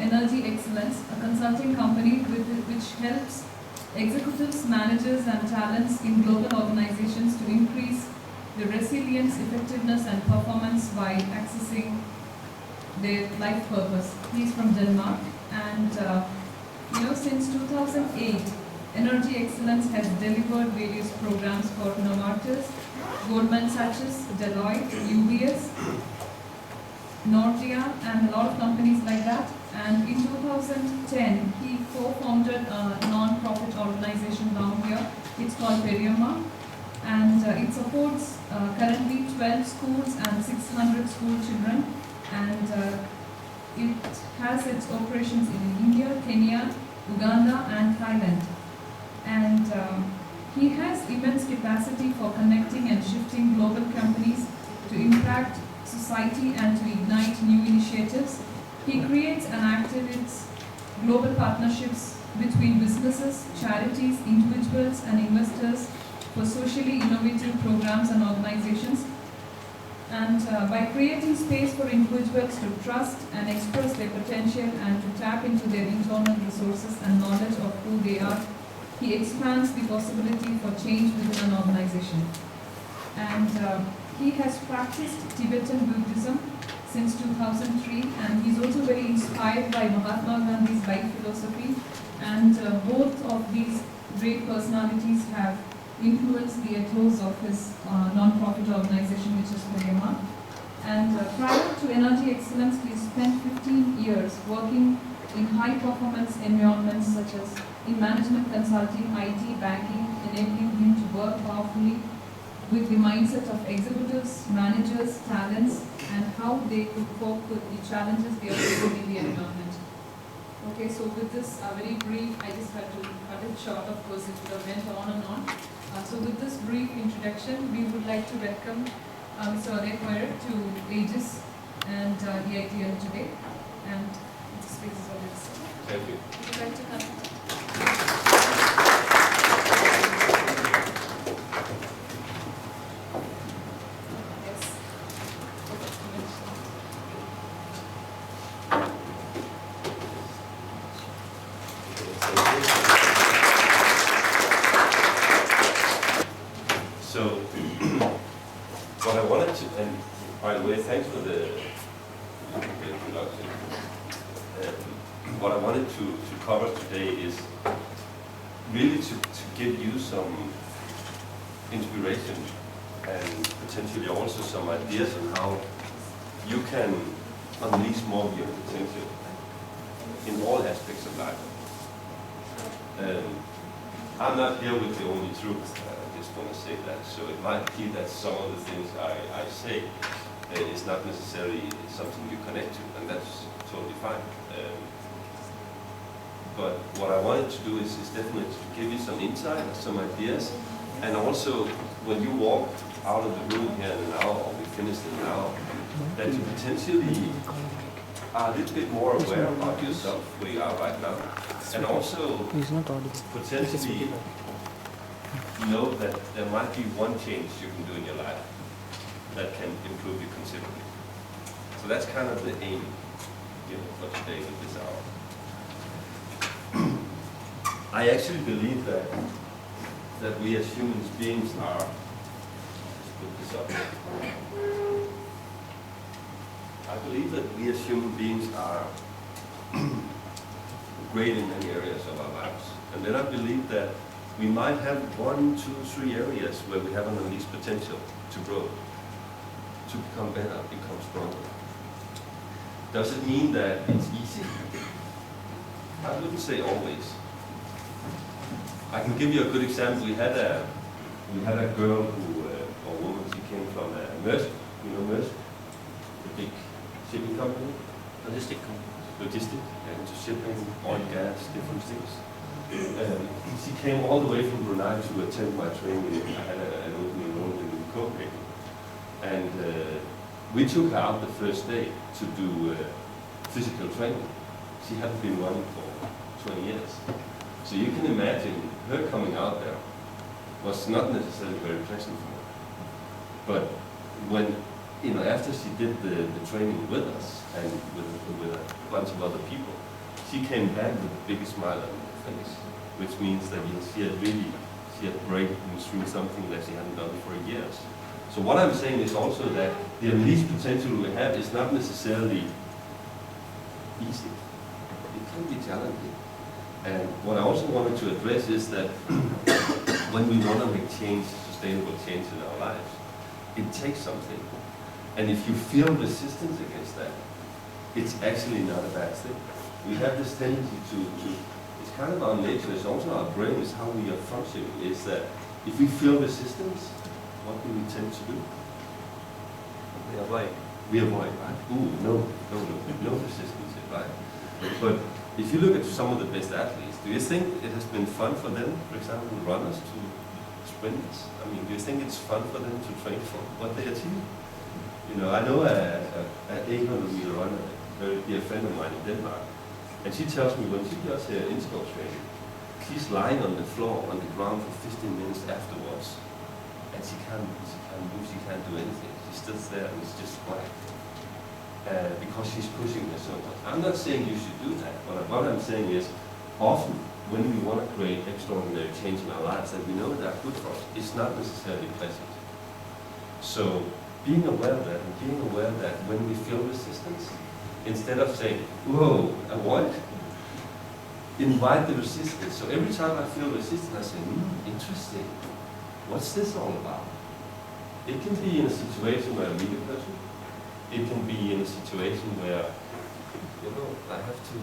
Energy Excellence, a consulting company which helps executives, managers, and talents in global organizations to increase the resilience, effectiveness, and performance by accessing their life purpose. He's from Denmark, and since 2008, Energy Excellence has delivered various programs for Novartis, Goldman Sachs, Deloitte, UBS, Nordea, and a lot of companies like that. And in 2010, he co-founded a non-profit organization down here. It's called Perioma, and it supports currently 12 schools and 600 school children, and it has its operations in India, Kenya, Uganda, and Thailand. And he has immense capacity for connecting and shifting global companies to impact society and to ignite new initiatives. He creates and activates global partnerships between businesses, charities, individuals, and investors for socially innovative programs and organizations. And by creating space for individuals to trust and express their potential and to tap into their internal resources and knowledge of who they are, he expands the possibility for change within an organization. And he has practiced Tibetan Buddhism since 2003, and he's also very inspired by Mahatma Gandhi's life philosophy. And both of these great personalities have influenced the ethos of his non-profit organization, which is Perioma. And prior to Energy Excellence, he spent 15 years working in high-performance environments such as in management consulting, IT, banking, enabling him to work powerfully with the mindset of executives, managers, talents, and how they could cope with the challenges they are facing in the environment. Okay, so with this very brief, I just had to cut it short, of course, it would have went on and on. So with this brief introduction, we would like to welcome Mr. HOYER to Aegis and EITL today. And the space is all yours. Thank you. Would you like to come? So, what I wanted to, and by the way, thanks for the introduction. What I wanted to cover today is really to give you some inspiration and potentially also some ideas on how you can unleash more of your potential in all aspects of life. I'm not here with the only truth. I just want to say that. So it might be that some of the things I say is not necessarily something you connect to, and that's totally fine. But what I wanted to do is definitely to give you some insight, some ideas, and also when you walk out of the room here now, or we finish it now, that you potentially are a little bit more aware about yourself, where you are right now, and also potentially know that there might be one change you can do in your life that can improve you considerably. So that's kind of the aim, for today with this hour. I actually believe that we as human beings are, let's put this up. I believe that we as human beings are great in many areas of our lives. And then I believe that we might have 1, 2, 3 areas where we have an unleashed potential to grow, to become better, become stronger. Does it mean that it's easy? I wouldn't say always. I can give you a good example. We had a girl who, or woman, she came from Maersk, Maersk, the big shipping company. Logistic company. Logistic, into shipping, oil and gas, different things. She came all the way from Brunei to attend my training. I had an opening enrollment in Copenhagen. And we took her out the first day to do physical training. She hadn't been running for 20 years. So you can imagine her coming out there was not necessarily very pleasant for her. But when, after she did the training with us and with a bunch of other people, she came back with the biggest smile on her face, which means that she had breakthrough through something that she hadn't done for years. So what I'm saying is also that the unleashed potential we have is not necessarily easy. It can be challenging. And what I also wanted to address is that when we want to make change, sustainable change in our lives, it takes something. And if you feel resistance against that, it's actually not a bad thing. We have this tendency to it's kind of our nature, it's also our brain, it's how we are functioning, is that if we feel resistance, what do we tend to do? We avoid. We avoid, right? Ooh, no resistance, right? But if you look at some of the best athletes, do you think it has been fun for them, for example, runners to sprinters? I mean, do you think it's fun for them to train for what they achieve? You know, I know an 800-meter runner, a very dear friend of mine in Denmark, and she tells me when she does her interval training, she's lying on the floor, on the ground for 15 minutes afterwards, and she can't move, she can't do anything. She sits there and it's just quiet. Because she's pushing her so much. I'm not saying you should do that, but what I'm saying is, often when we want to create extraordinary change in our lives that we know that are good for us, it's not necessarily pleasant. So being aware of that, and being aware that when we feel resistance, instead of saying, whoa, avoid, invite the resistance. So every time I feel resistance, I say, interesting. What's this all about? It can be in a situation where I meet a person. It can be in a situation where, you know, I have to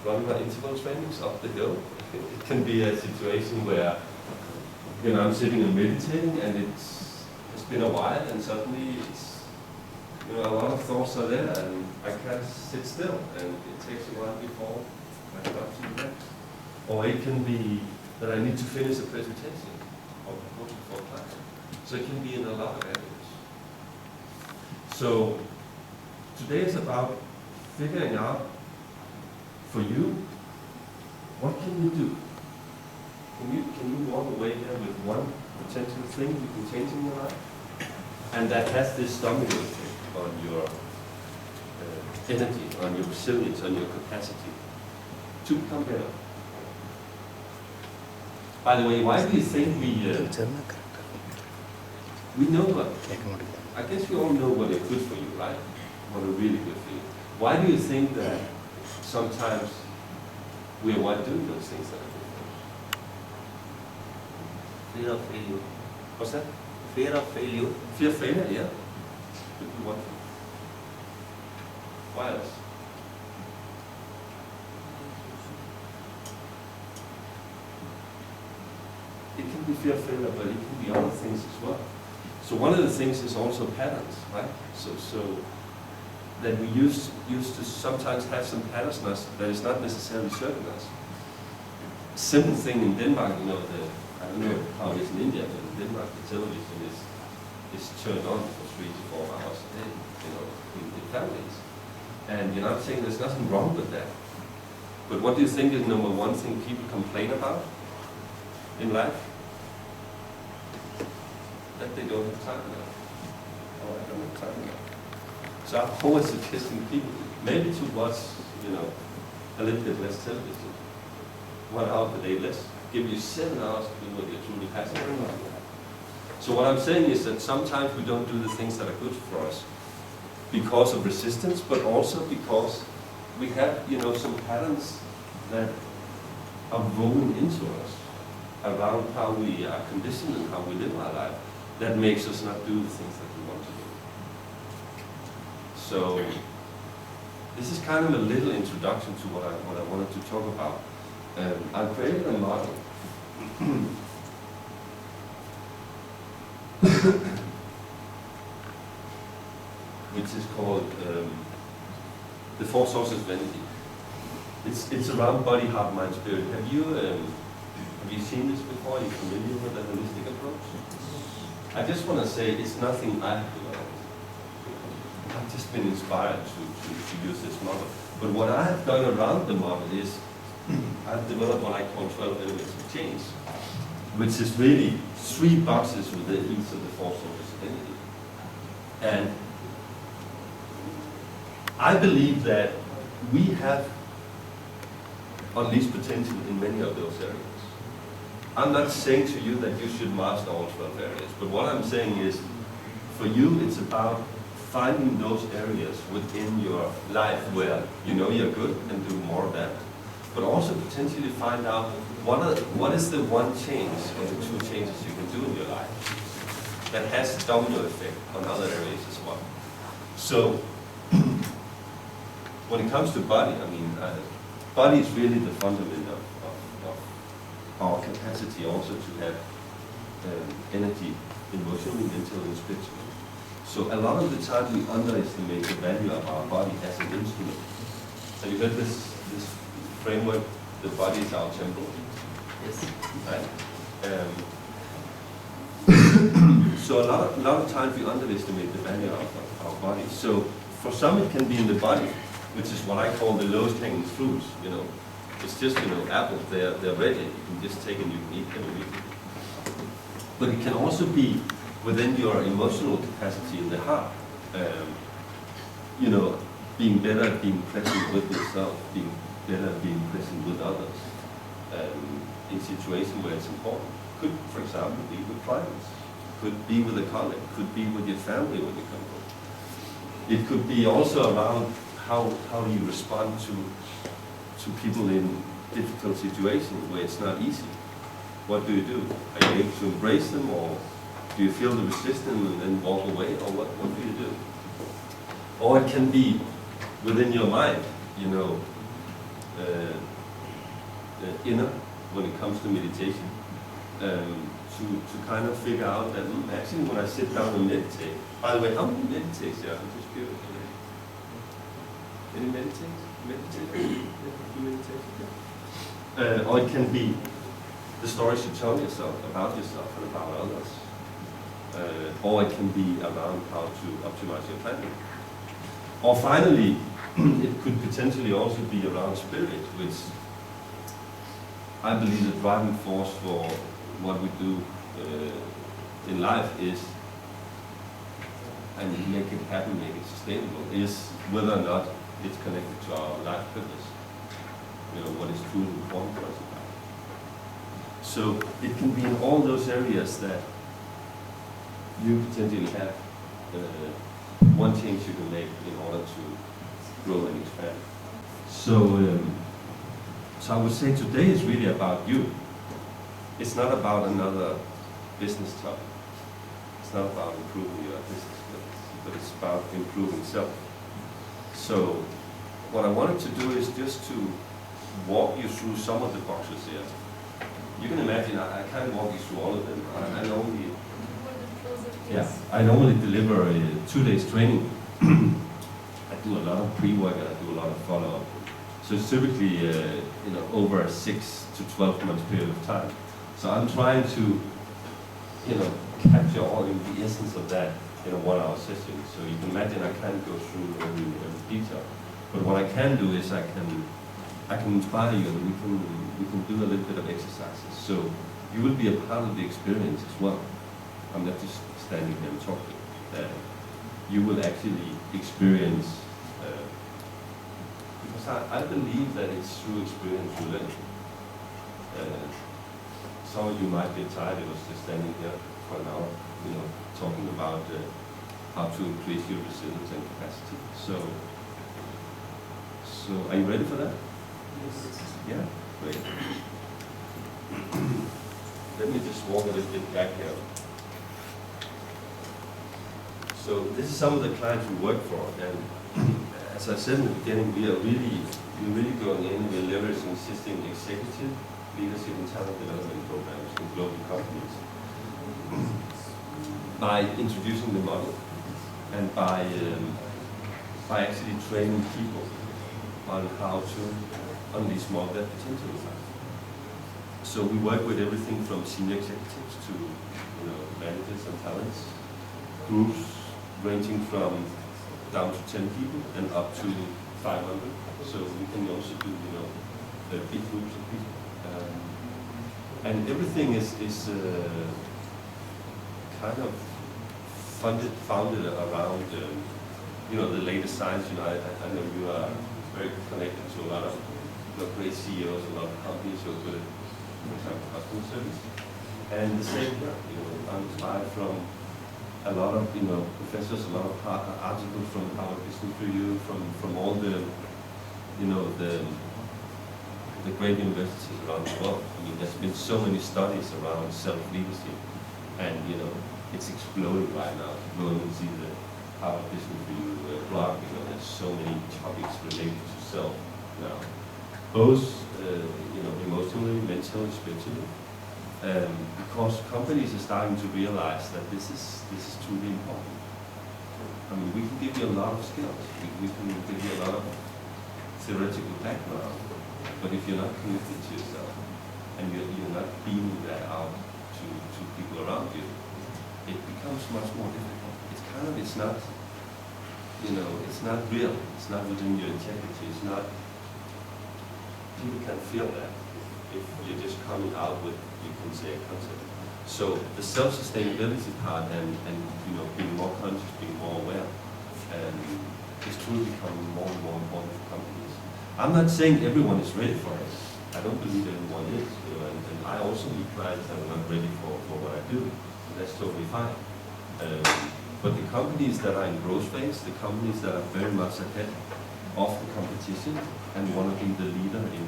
run my interval trainings up the hill. It can be a situation where, you know, I'm sitting and meditating and it's been a while and suddenly it's, you know, a lot of thoughts are there and I can't sit still and it takes a while before I start to relax. Or it can be that I need to finish a presentation or proposal for a class. So it can be in a lot of areas. So today is about figuring out for you, what can you do? Can you walk away here with one potential thing you can change in your life? And that has this domino effect on your energy, on your resilience, on your capacity to become better. By the way, why do you think we know what, I guess we all know what is good for you, right? What are really good for you. Why do you think that sometimes we avoid doing those things that are good for us? Fear of failure. What's that? Fear of failure. Fear of failure, yeah. Could be one thing. Why else? It can be fear of failure, but it can be other things as well. So one of the things is also patterns, right? So that we used to sometimes have some patterns that is not necessarily serving us. Simple thing in Denmark, you know, I don't know how it is in India, but in Denmark the television is turned on for 3 to 4 hours a day, you know, in families. And you're not saying there's nothing wrong with that. But what do you think is number one thing people complain about in life? That they don't have time enough. Oh, I don't have time enough. So I'm always suggesting people maybe to watch, you know, a little bit less television. 1 hour per day less. Give you 7 hours to do what you're truly passionate about. So what I'm saying is that sometimes we don't do the things that are good for us because of resistance, but also because we have, you know, some patterns that are woven into us around how we are conditioned and how we live our life that makes us not do the things that we want to do. So this is kind of a little introduction to what I wanted to talk about. I created a model which is called the 4 sources of energy. It's around body, heart, mind, spirit. Have you seen this before? Are you familiar with the holistic approach? I just want to say it's nothing I have developed. I've just been inspired to use this model. But what I have done around the model is I've developed what I call 12 elements of change, which is really 3 boxes within each of the 4 sources of energy. And I believe that we have unleash potential in many of those areas. I'm not saying to you that you should master all 12 areas, but what I'm saying is, for you, it's about finding those areas within your life where you know you're good and do more of that, but also potentially find out what is the one change or the two changes you can do in your life that has a domino effect on other areas as well. So, when it comes to body, I mean, body is really the fundament of our capacity also to have energy, emotionally, mentally, and spiritually. So a lot of the time we underestimate the value of our body as an instrument. Have you heard this framework, the body is our temple? Yes. Right? So a lot of times we underestimate the value of our body. So for some it can be in the body, which is what I call the lowest hanging fruits, you know. It's just, you know, apples, they're ready, you can just take and you can eat them immediately. But it can also be within your emotional capacity in the heart. You know, being better at being present with yourself, being better at being present with others, in situations where it's important. Could, for example, be with clients, could be with a colleague, could be with your family when you come home. It could be also around how do you respond to people in difficult situations where it's not easy. What do you do? Are you able to embrace them, or do you feel the resistance and then walk away, or what do you do? Or it can be within your mind, you know, inner, when it comes to meditation, to kind of figure out that actually when I sit down and meditate, by the way, how many meditate here? I'm just curious. Any meditate? Or it can be the stories you tell yourself about yourself and about others. Or it can be around how to optimize your planning. Or finally, it could potentially also be around spirit, which I believe the driving force for what we do in life is, and make it happen, make it sustainable, is whether or not it's connected to our life purpose. You know, what is truly important for us in life. So it can be in all those areas that you potentially have one change you can make in order to grow and expand. So, so I would say today is really about you. It's not about another business topic. It's not about improving your business skills, but it's about improving self. So what I wanted to do is just to walk you through some of the boxes here. You can imagine I can't walk you through all of them. I normally deliver a 2 days training. I do a lot of pre-work and I do a lot of follow-up. So it's typically you know, over a 6 to 12 months period of time. So I'm trying to, you know, capture all in the essence of that in a 1 hour session. So you can imagine I can't go through every detail. But what I can do is I can inspire you, and we can do a little bit of exercises. So you will be a part of the experience as well. I'm not just standing here and talking. You will actually experience, because I believe that it's through experience you learn. Some of you might get tired of us just standing here for an hour, you know, talking about how to increase your resilience and capacity. So are you ready for that? Yes. Yeah, great. Let me just walk a little bit back here. So this is some of the clients we work for, and as I said in the beginning, we're really going in, we're leveraging existing executive leadership and talent development programs in global companies by introducing the model and by actually training people on how to unleash more of their potential. So we work with everything from senior executives to, you know, managers and talents, groups ranging from down to 10 people and up to 500. So we can also do, you know, big groups of people. And everything is kind of founded around, you know, the latest science. You know, I know you are very connected to a lot of great CEOs, a lot of companies who are good at, for example, customer service. And the same here, I'm inspired from a lot of, professors, a lot of articles from Harvard Business Review, from all the, the great universities around the world. I mean, there's been so many studies around self-leadership, and it's exploding right now. Go and see the Harvard Business Review blog. There's so many topics related to self now, both emotionally, mentally, spiritually, because companies are starting to realize that this is truly important. I mean, we can give you a lot of skills. We can give you a lot of theoretical background. But if you're not connected to yourself, and you're not beaming that out to people around you, it becomes much more difficult. It's not real. It's not within your integrity. It's not, people can feel that if you're just coming out with, you can say, a concept. So the self-sustainability part and being more conscious, being more aware, is truly becoming more and more important for companies. I'm not saying everyone is ready for it. I don't believe everyone is, and I also meet clients that are not ready for what I do. And that's totally fine. But the companies that are in growth phase, the companies that are very much ahead of the competition and want to be the leader in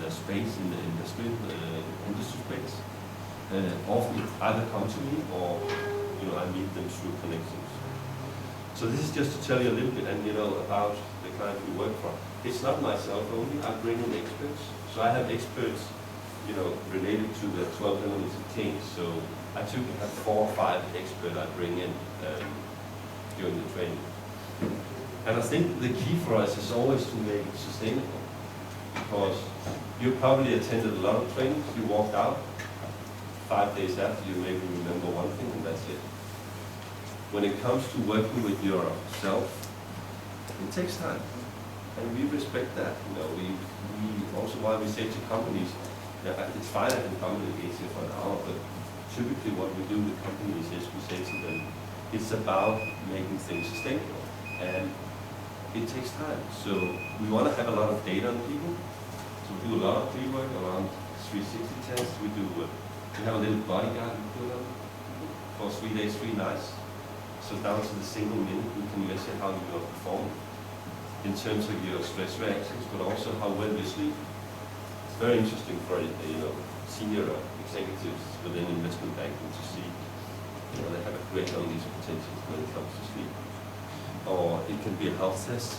the space, in the industry space, often either come to me or I meet them through connections. So this is just to tell you a little bit, and about the client we work for. It's not myself only. I bring in experts. So I have experts, related to the 12 elements of change. So I typically have 4 or 5 experts I bring in during the training. And I think the key for us is always to make it sustainable, because you probably attended a lot of trainings. You walked out 5 days after, you maybe remember one thing, and that's it. When it comes to working with yourself, it takes time. And we respect that. We also, why we say to companies, it's fine I can come and engage here for an hour, but typically what we do with companies is we say to them, it's about making things sustainable. And it takes time. So we want to have a lot of data on people. So we do a lot of pre-work around 360 tests. We have a little bodyguard we put on for 3 days, 3 nights. So down to the single minute, we can measure how you are performing in terms of your stress reactions, but also how well you sleep. It's very interesting for senior executives within investment banking to see they have a great on these potentials when it comes to sleep. Or it can be a health test,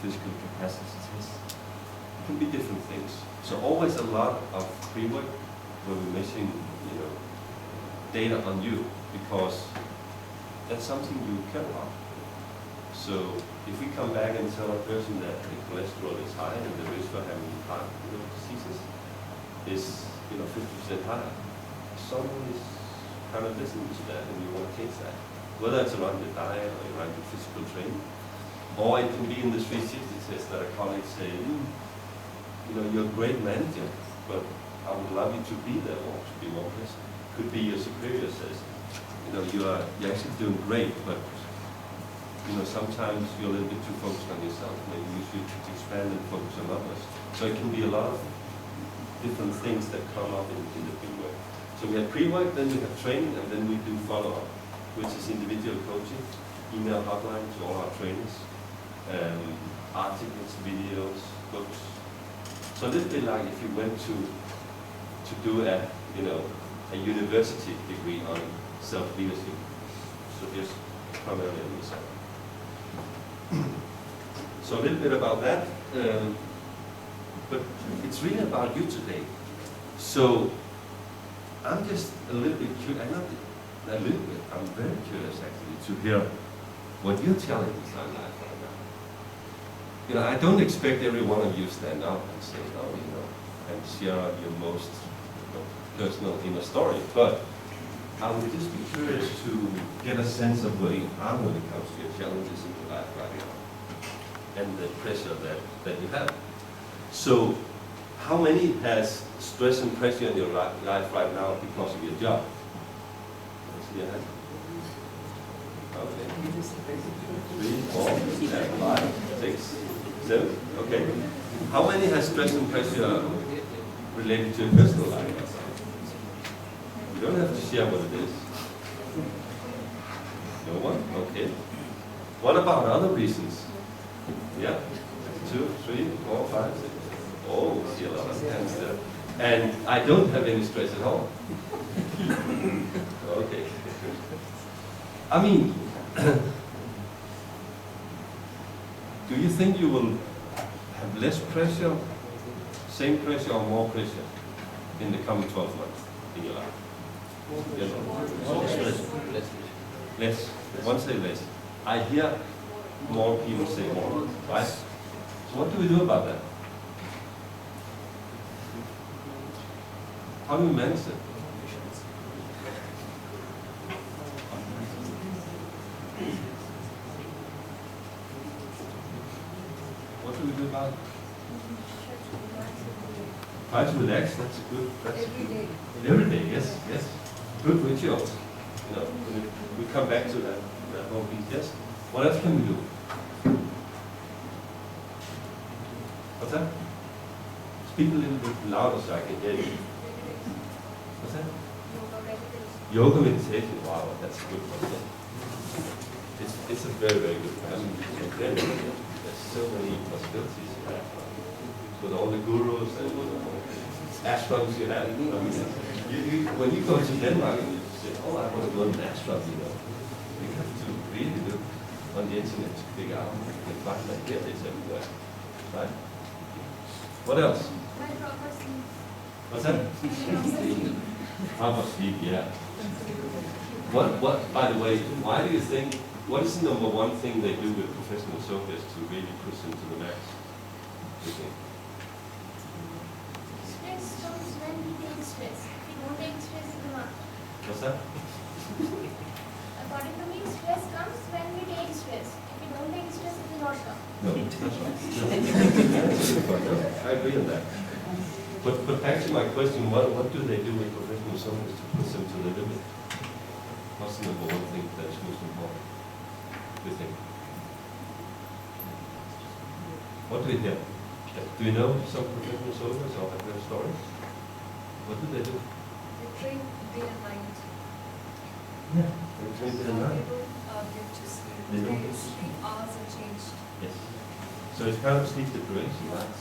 physical capacity test. It can be different things. So always a lot of pre-work where we're measuring data on you, because that's something you care about. So if we come back and tell a person that the cholesterol is high and the risk for having heart diseases is 50% higher, someone is kind of listening to that and you want to change that. Whether it's around your diet or around your physical training, or it can be in the 360 test that a colleague say, you're a great manager, but I would love you to be there more, to be more present. Could be your superior says, you're actually doing great, but sometimes you're a little bit too focused on yourself. Maybe you should expand and focus on others. So it can be a lot of different things that come up in the pre-work. So we have pre-work, then we have training, and then we do follow-up, which is individual coaching, email hotline to all our trainers, articles, videos, books. So a little bit like if you went to do a university degree on self-leadership. So just primarily on yourself. So a little bit about that, but it's really about you today. So I'm just a little bit curious, I'm very curious actually to hear what your challenges are like right now. I don't expect every one of you stand up and say, and share your most personal inner story, but I would just be curious to get a sense of where you are when it comes to your challenges in your life right now and the pressure that you have. So how many has stress and pressure in your life right now because of your job? Let's see your hand. Okay. 3, 4, 5, 6, 7? Okay. How many has stress and pressure related to your personal life? You don't have to share what it is. No one? Okay. What about other reasons? Yeah? 2, 3, 4, 5, 6. Oh, see a lot of hands there. And I don't have any stress at all. Okay. I mean, do you think you will have less pressure, same pressure, or more pressure in the coming 12 months in your life? Yes. Less. One say less. I hear more people say more, right? So what do we do about that? How do we manage it? What do we do about it? Try to relax, that's good. Every day. Every day, yes, yes. Good rituals. You know, we come back to that whole piece, yes. What else can we do? What's that? Speak a little bit louder so I can hear you. What's that? Yoga meditation. Wow, that's a good one. It's a very, very good one. I mean, there's so many possibilities you have. With all the gurus and ashrams you have. I mean, when you go to Denmark and you say, oh, I want to go to an ashram, you know, you have to really look on the internet to figure out and find that there is everywhere. Right? What else? What's that? Proper sleep, yeah. What, by the way, why do you think, what is the number one thing they do with professional sophists to really push them to the max? Do you think? Stress comes when we take stress. If we don't take stress, it will not. What's that? According to me, stress comes when we take stress. If we don't take stress, it will not come. No, that's right. No. I agree on that. But back to my question, what do they do with professional sophists to push them to the limit? What's the number one thing that's most important? Do you think? What do we hear? Do you know some professional sophists or have their stories? What do they do? They train day and night. Yeah, they train day and night. People get to sleep. They don't Their get to sleep hours are changed. Yes. So it's kind of sleep deprivation, right?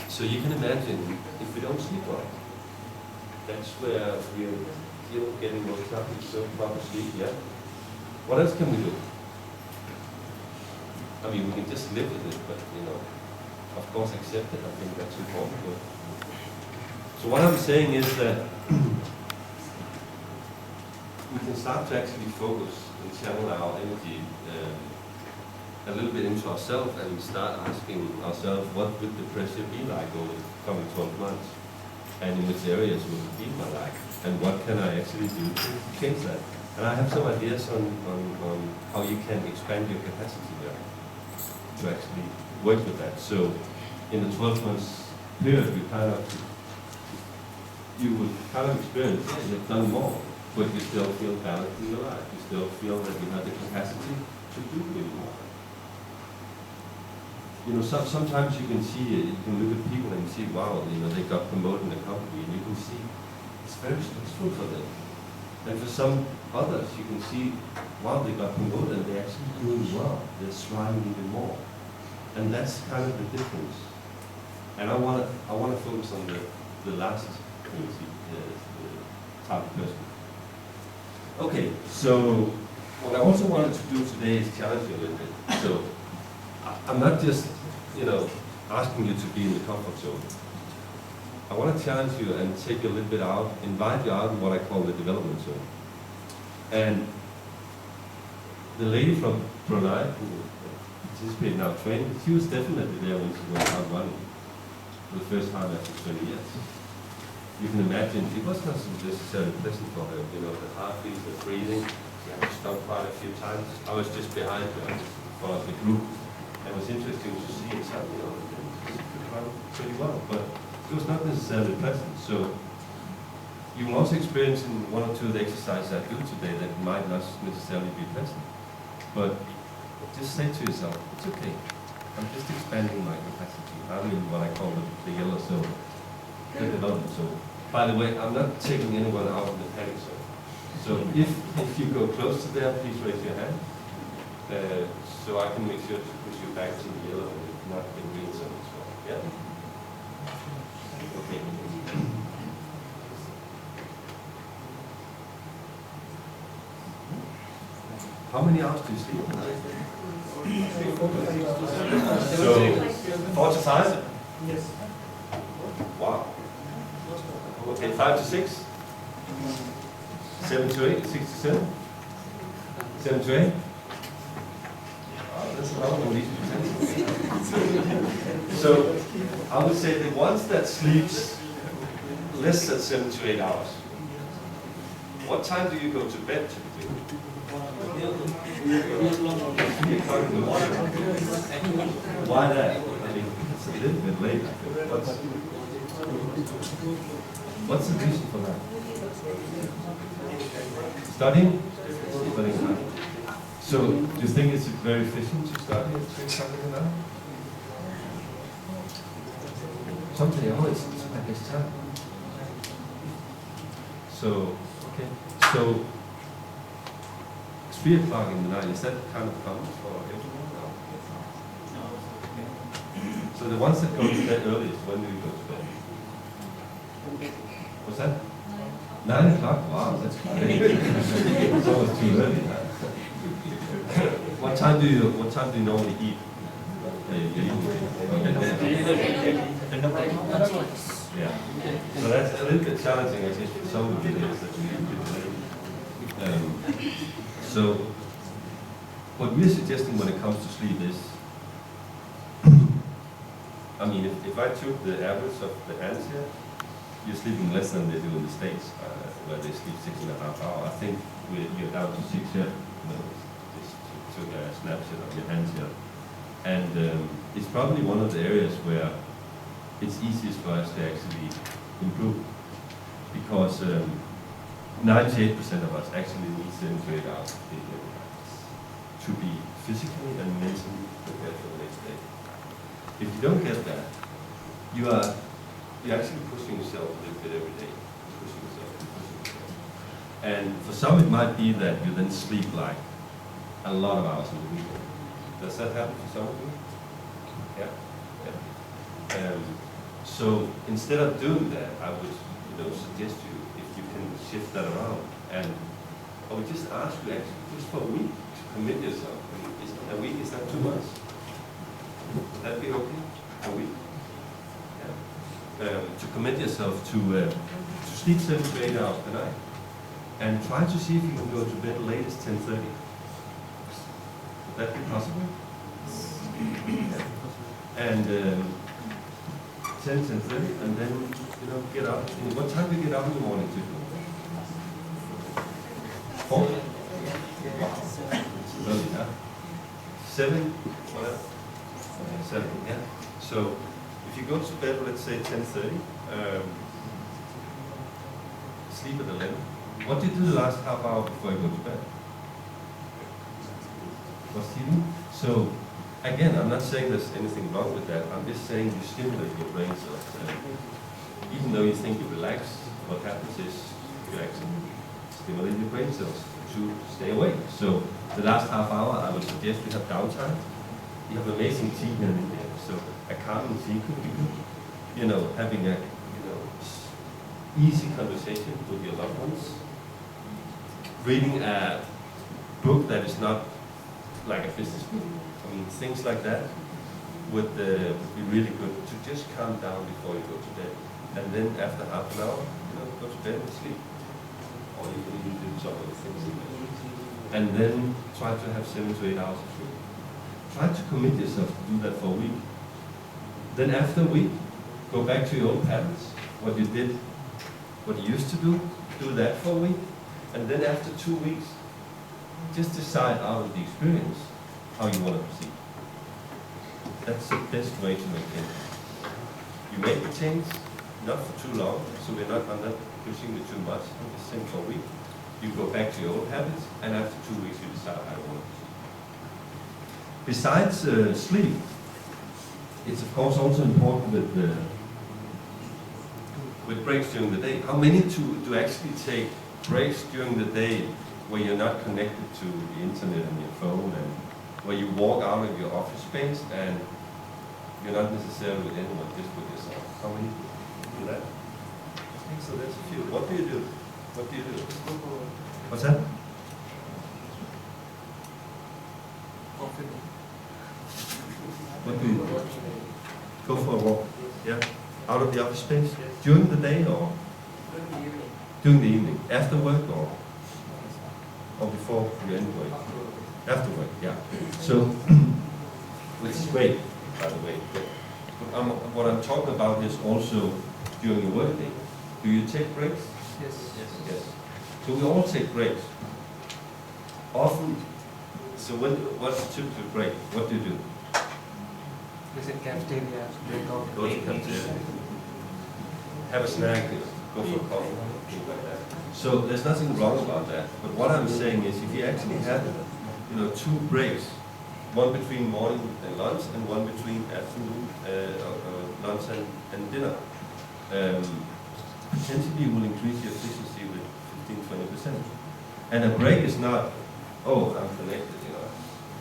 So you can imagine if we don't sleep well, that's where we're getting most up. So proper sleep, yeah. What else can we do? I mean, we can just live with it, but you know, of course, accept it. I think that's important. But so what I'm saying is that we can start to actually focus and channel our energy a little bit into ourselves and start asking ourselves what would the pressure be like over the coming 12 months, and in which areas would it be my life, and what can I actually do to change that. And I have some ideas on how you can expand your capacity there to actually work with that. So in the 12 months period, you will kind of experience, yeah, you've done more, but you still feel balanced in your life. You still feel that you have the capacity to do really more. You know, sometimes you can see, you can look at people and see, wow, you know, they got promoted in the company, and you can see it's very stressful for them. And for some others, you can see, wow, they got promoted and they're actually doing well. They're striving even more. And that's kind of the difference. And I want to focus on the last type of person. Okay, so what I also wanted to do today is challenge you a little bit. So I'm not just, you know, asking you to be in the comfort zone. I want to challenge you and take you a little bit out, invite you out in what I call the development zone. And the lady from Brunei who participated in our training, she was definitely there when she went out running for the first time after 20 years. You can imagine, it was not necessarily pleasant for her, you know, the heartbeat, the breathing. She had to stop quite a few times. I was just behind her, part of the group. It was interesting to see it, you know, she could run pretty well, but it was not necessarily pleasant. So you will also experience in one or two of the exercises I do today that might not necessarily be pleasant. But just say to yourself, it's okay. I'm just expanding my capacity. I'm in what I call the yellow zone, the development zone. By the way, I'm not taking anyone out of the panic zone. So if you go close to there, please raise your hand, so I can make sure to push you back to the yellow and not the green zone as well. Yeah? Okay. How many hours do you sleep? So, 4 to 5? Yes. Wow. Okay, 5 to 6? 7 to 8? 6 to 7? 7 to 8? Oh, that's a lot more easy to So, I would say the ones that sleeps less than 7 to 8 hours, what time do you go to bed typically? 3 o'clock in the morning. Why that? I mean, it's a little bit late. What's the reason for that? Studying? Studying hard. So, do you think it's very efficient to study at 3 o'clock in the night? Something always at this time. So, okay. So, 3 o'clock in the night, is that kind of common for everyone? No. So the ones that go to bed earliest, when do you go to bed? What's that? 9 o'clock? Wow, that's great. It's almost too early. What time do you normally eat? Yeah. So that's a little bit challenging, I think, for some of the videos that we do. So, what we're suggesting when it comes to sleep is, I mean, if I took the average of the ants here, you're sleeping less than they do in the States, where they sleep 6.5 hours. I think you're down to 6 here. Just took a snapshot of your hands here. And it's probably one of the areas where it's easiest for us to actually improve, because 98% of us actually need 7 to 8 hours of sleep every night to be physically and mentally prepared for the next day. If you don't get that, you're actually pushing yourself a little bit every day. Pushing yourself. And for some it might be that you then sleep like a lot of hours in the weekend. Does that happen for some of you? Yeah. So instead of doing that, I would suggest you, if you can shift that around, and I would just ask you actually just for a week to commit yourself. A week, is that too much? Would that be okay? A week? Yeah. To commit yourself to sleep 7 to 8 hours per night, and try to see if you can go to bed latest 10:30. Would that be possible? And 10:30, and then get up. What time do you get up in the morning to? 4? Early, huh? 7? Whatever. 7, yeah. So if you go to bed, let's say 10:30, sleep at 11. What do you do the last half hour before you go to bed? What's you do? So again, I'm not saying there's anything wrong with that. I'm just saying you stimulate your brain cells. Even though you think you relax, what happens is you actually stimulate your brain cells to stay awake. So the last half hour, I would suggest you have downtime. You have amazing tea here in there. So a calming tea could be good. Having a easy conversation with your loved ones. Reading a book that is not like a business book. I mean, things like that would be really good to just calm down before you go to bed. And then after half an hour, go to bed and sleep. Or you can even do some other things in there. And then try to have 7 to 8 hours of sleep. Try to commit yourself to do that for a week. Then after a week, go back to your old patterns. What you did, what you used to do that for a week. And then after 2 weeks, just decide out of the experience how you want to proceed. That's the best way to make change. You make the change, not for too long, so I'm not pushing it too much. I'm just saying for a week. You go back to your old habits, and after 2 weeks you decide how you want to proceed. Besides sleep, it's of course also important with breaks during the day. How many do actually take breaks during the day where you're not connected to the internet and your phone, and where you walk out of your office space and you're not necessarily with anyone, just with yourself? How many do that? I think so, there's a few. What do you do? What do you do? What's that? What do you do? Go for a walk. Yeah. Out of the office space? During the day or? During the evening. After work or before you end work? After work, yeah. So, which is great, by the way. But what I'm talking about is also during your work day. Do you take breaks? Yes. Yes. So we all take breaks. Often, so what's a typical break? What do you do? Visit cafeteria, break out. Go to cafeteria, have a snack, go for coffee, things like that. So there's nothing wrong about that. But what I'm saying is, if you actually have, 2 breaks, one between morning and lunch, and one between afternoon lunch and dinner, potentially you will increase your efficiency with 15-20%. And a break is not, oh, I'm connected,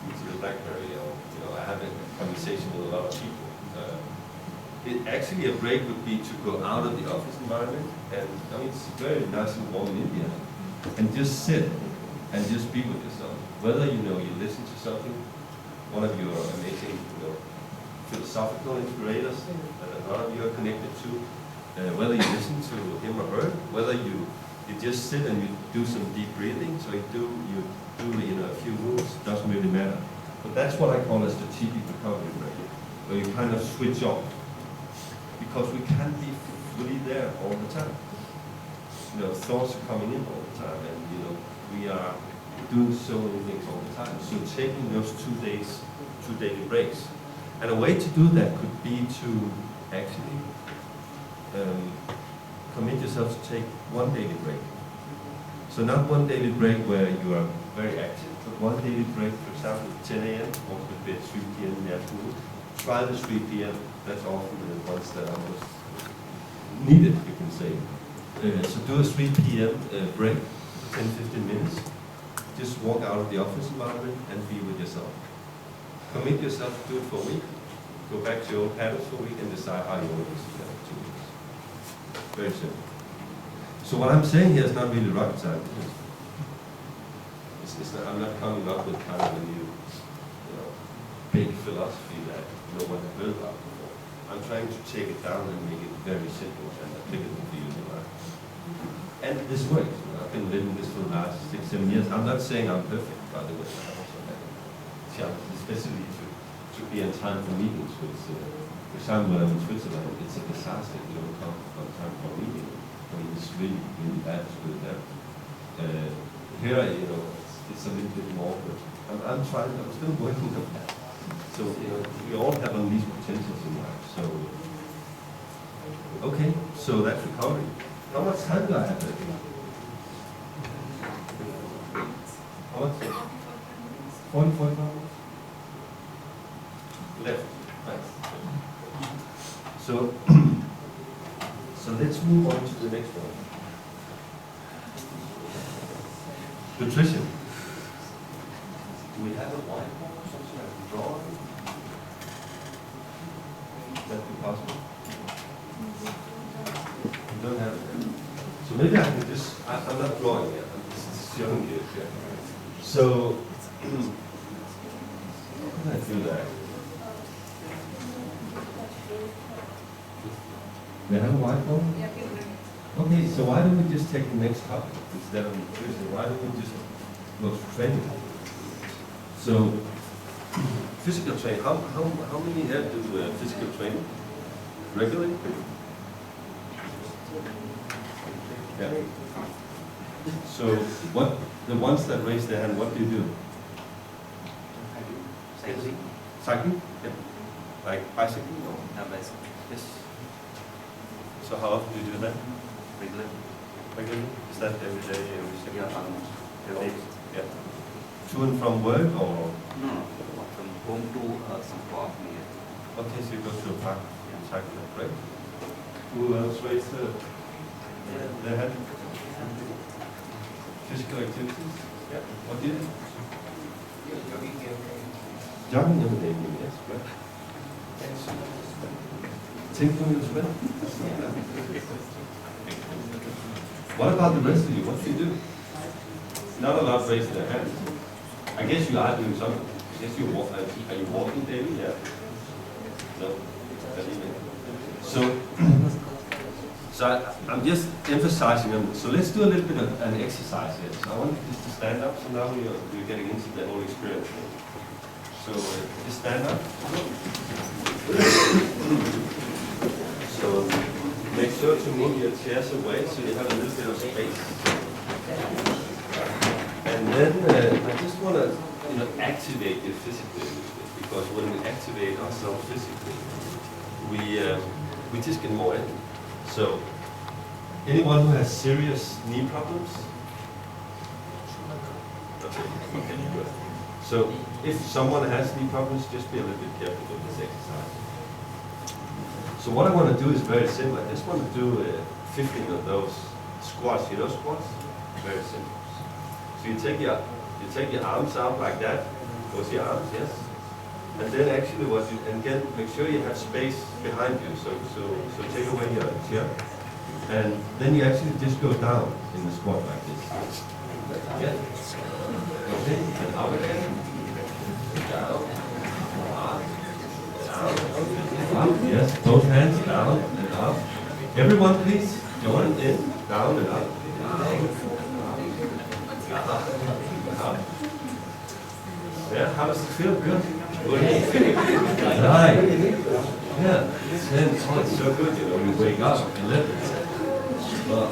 to the BlackBerry, or I have a conversation with a lot of people. Actually, a break would be to go out of the office environment, and it's very nice and warm in India, and just sit and just be with yourself. Whether you listen to something, one of your amazing philosophical inspirators that a lot of you are connected to, whether you listen to him or her, whether you just sit and you do some deep breathing, so you do a few moves, doesn't really matter. But that's what I call a strategic recovery break, where you kind of switch off, because we can't be fully there all the time. Thoughts are coming in all the time, and we are doing so many things all the time. So taking those 2 daily breaks, and a way to do that could be to actually commit yourself to take 1 daily break. So not 1 daily break where you are very active, but 1 daily break, for example, 10 a.m., or a bit 3 p.m. in the afternoon. Try the 3 p.m. That's often the ones that are most needed, you can say. So do a 3 p.m. Break, 10-15 minutes. Just walk out of the office environment and be with yourself. Commit yourself to do it for a week. Go back to your old patterns for a week and decide how you want to do that for 2 weeks. Very simple. So what I'm saying here is not really rocket science. I'm not coming up with kind of a new, big philosophy that no one has heard about before. I'm trying to take it down and make it very simple and applicable to you in life. And this works. I've been living this for the last 6-7 years. I'm not saying I'm perfect, by the way. I also have challenges, especially to be on time for meetings. For example, when I'm in Switzerland, it's a disaster if you don't come on time for a meeting. It's really, really bad. It's really bad. Here, it's a little bit more, but I'm still working on that. So, we all have unleashed potentials in life. So, okay, so that's recovery. How much time do I have left? How much? 45 minutes? Left. Nice. So, so let's move on to the next one. Nutrition. Do we have a whiteboard or something I can draw on? Would that be possible? You don't have it. So maybe I can just, I'm not drawing yet, I'm just showing you. So, how can I do that? Do you have a whiteboard? Yeah, okay, right. Okay, so why don't we just take the next topic instead of nutrition? Why don't we just go to training? So, physical training. How many here do physical training regularly? Yeah. So, what the ones that raise their hand, what do you do? Cycling. Cycling? Yeah. Like bicycling? Or? Bicycle. Yes. So how often do you do that? Regular. Regularly? Is that every day, every second? Yeah, almost. Every day? Yeah. To and from work or? No, from home to some park near. Okay, so you go to a park and cycle, right? Who else raised their hand? Physical activities? Yeah. What did it? Jogging and evening, yes, right. Tinkling as well. What about the rest of you? What do you do? Not a lot raising their hands. I guess you are doing something. I guess you walk. Are you walking daily? Yeah. No. So I'm just emphasizing them. So let's do a little bit of an exercise here. So I want you just to stand up. So now we're getting into the whole experience. So just stand up. So make sure to move your chairs away so you have a little bit of space. And then I just want to, activate you physically a little bit, because when we activate ourselves physically, we just get more in. So, anyone who has serious knee problems? Okay, good. So, if someone has knee problems, just be a little bit careful with this exercise. So what I want to do is very simple. I just want to do 15 of those squats. You know squats? Very simple. So you take your arms out like that. Close your arms, yes. And then actually and again, make sure you have space behind you. So take away your chair. And then you actually just go down in the squat like this. Yeah. Okay, and out again. Down. Up. Down. Up, yes. Both hands down and up. Everyone please join in. Down and up. Up. Yeah, how does it feel? Good. Good. Right. Yeah. It's so good, you wake up and live it. Well,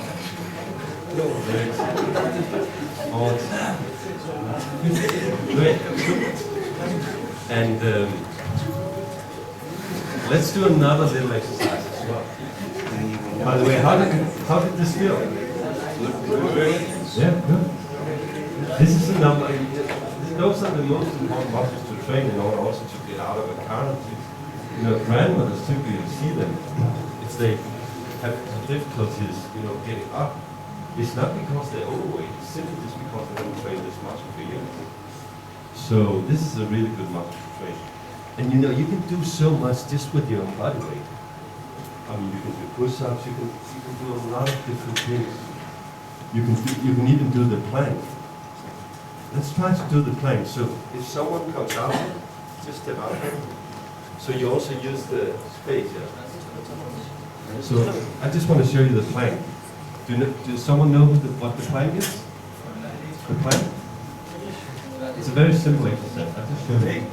great. And let's do another little exercise as well. By the way, how did this feel? Yeah, good. This is a number. Those are the most important muscles to train in order also to get out of a current. Grandmothers typically see them if they have difficulties, getting up. It's not because they're overweight, it's simply just because they haven't trained this muscle for years. So this is a really good muscle to train. And you can do so much just with your own body weight. I mean, you can do push-ups, you can do a lot of different things. You can even do the plank. Let's try to do the plank. So if someone comes out, just step out. So you also use the space here. So I just want to show you the plank. Does someone know what the plank is? The plank? It's a very simple exercise. I'll just show you.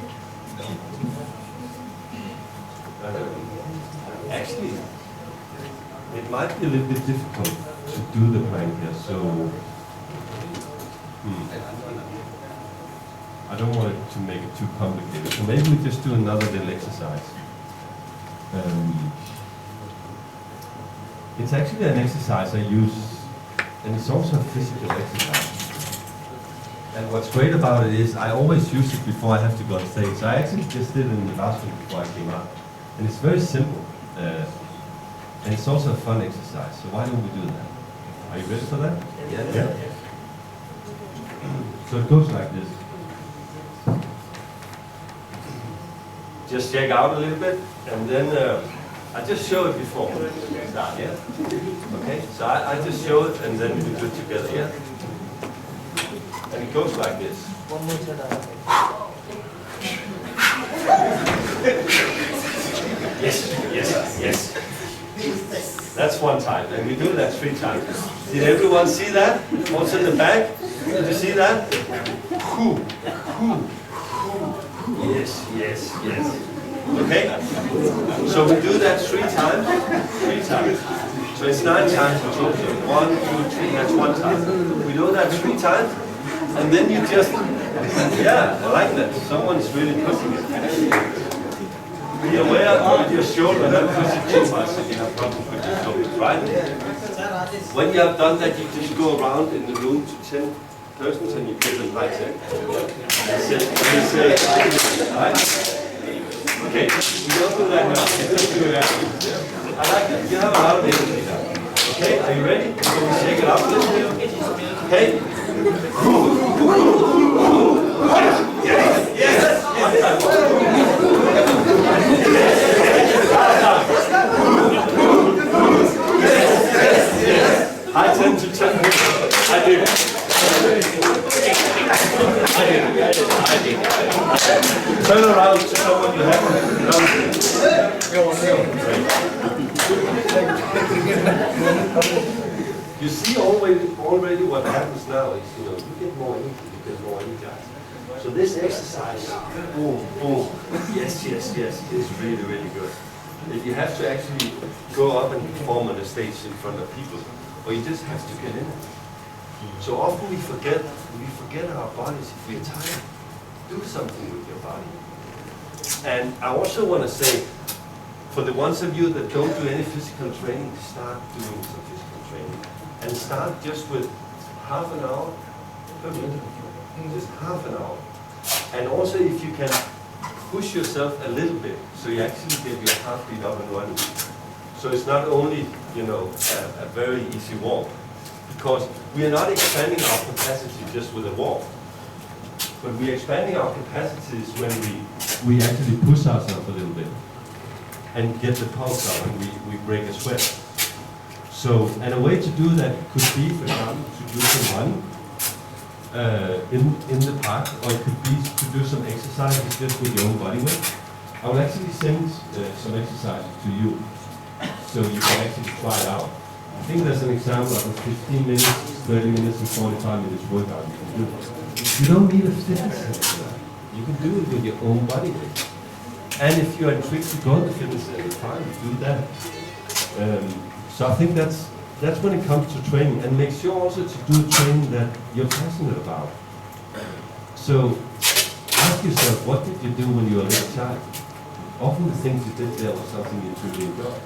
Actually, it might be a little bit difficult to do the plank here. So I don't want it to make it too complicated. So maybe we just do another little exercise. It's actually an exercise I use, and it's also a physical exercise. And what's great about it is I always use it before I have to go on stage. So I actually just did it in the bathroom before I came out. And it's very simple. And it's also a fun exercise. So why don't we do that? Are you ready for that? Yeah. So it goes like this. Just check out a little bit, and then I just show it before we start, yeah? Okay, so I just show it, and then we do it together, yeah? And it goes like this. Yes. That's one time, and we do that 3 times. Did everyone see that? What's in the back? Did you see that? Yes. Okay? So we do that 3 times. So it's 9 times in total. 1, 2, 3, that's 1 time. We do that 3 times, and then you just, yeah, I like that. Someone's really pushing it. Be aware with your shoulder, not push it too much if you have problems with your shoulders, right? When you have done that, you just go around in the room to 10 persons and you give them high 10. That's it. Right? Okay, we don't do that now. Just do that. I like it. You have a lot of energy now. Okay, are you ready? Can we shake it up a little bit? Okay. I tend to turn. I do. Turn around to someone you haven't known. You see already what happens now is, you get more energy, you get more energized. So this exercise, boom, boom, yes, is really, really good. If you have to actually go up and perform on the stage in front of people, or you just have to get in it. So often we forget our bodies if we're tired. Do something with your body. And I also want to say, for the ones of you that don't do any physical training, start doing some physical training. And start just with half an hour per minute. Just half an hour. And also if you can push yourself a little bit, so you actually get your heartbeat up and running. So it's not only, a very easy walk, because we are not expanding our capacity just with a walk, but we are expanding our capacities when we actually push ourselves a little bit and get the pulse up and we break a sweat. So, and a way to do that could be, for example, to do some running in the park, or it could be to do some exercises just with your own body weight. I will actually send some exercises to you, so you can actually try it out. I think there's an example of a 15 minutes, 30 minutes, and 45 minutes workout you can do. You don't need a fitness center. You can do it with your own body weight. And if you are intrigued to go to the fitness center, fine, do that. So I think that's when it comes to training, and make sure also to do training that you're passionate about. So ask yourself, what did you do when you were a little child? Often the things you did there was something you truly enjoyed.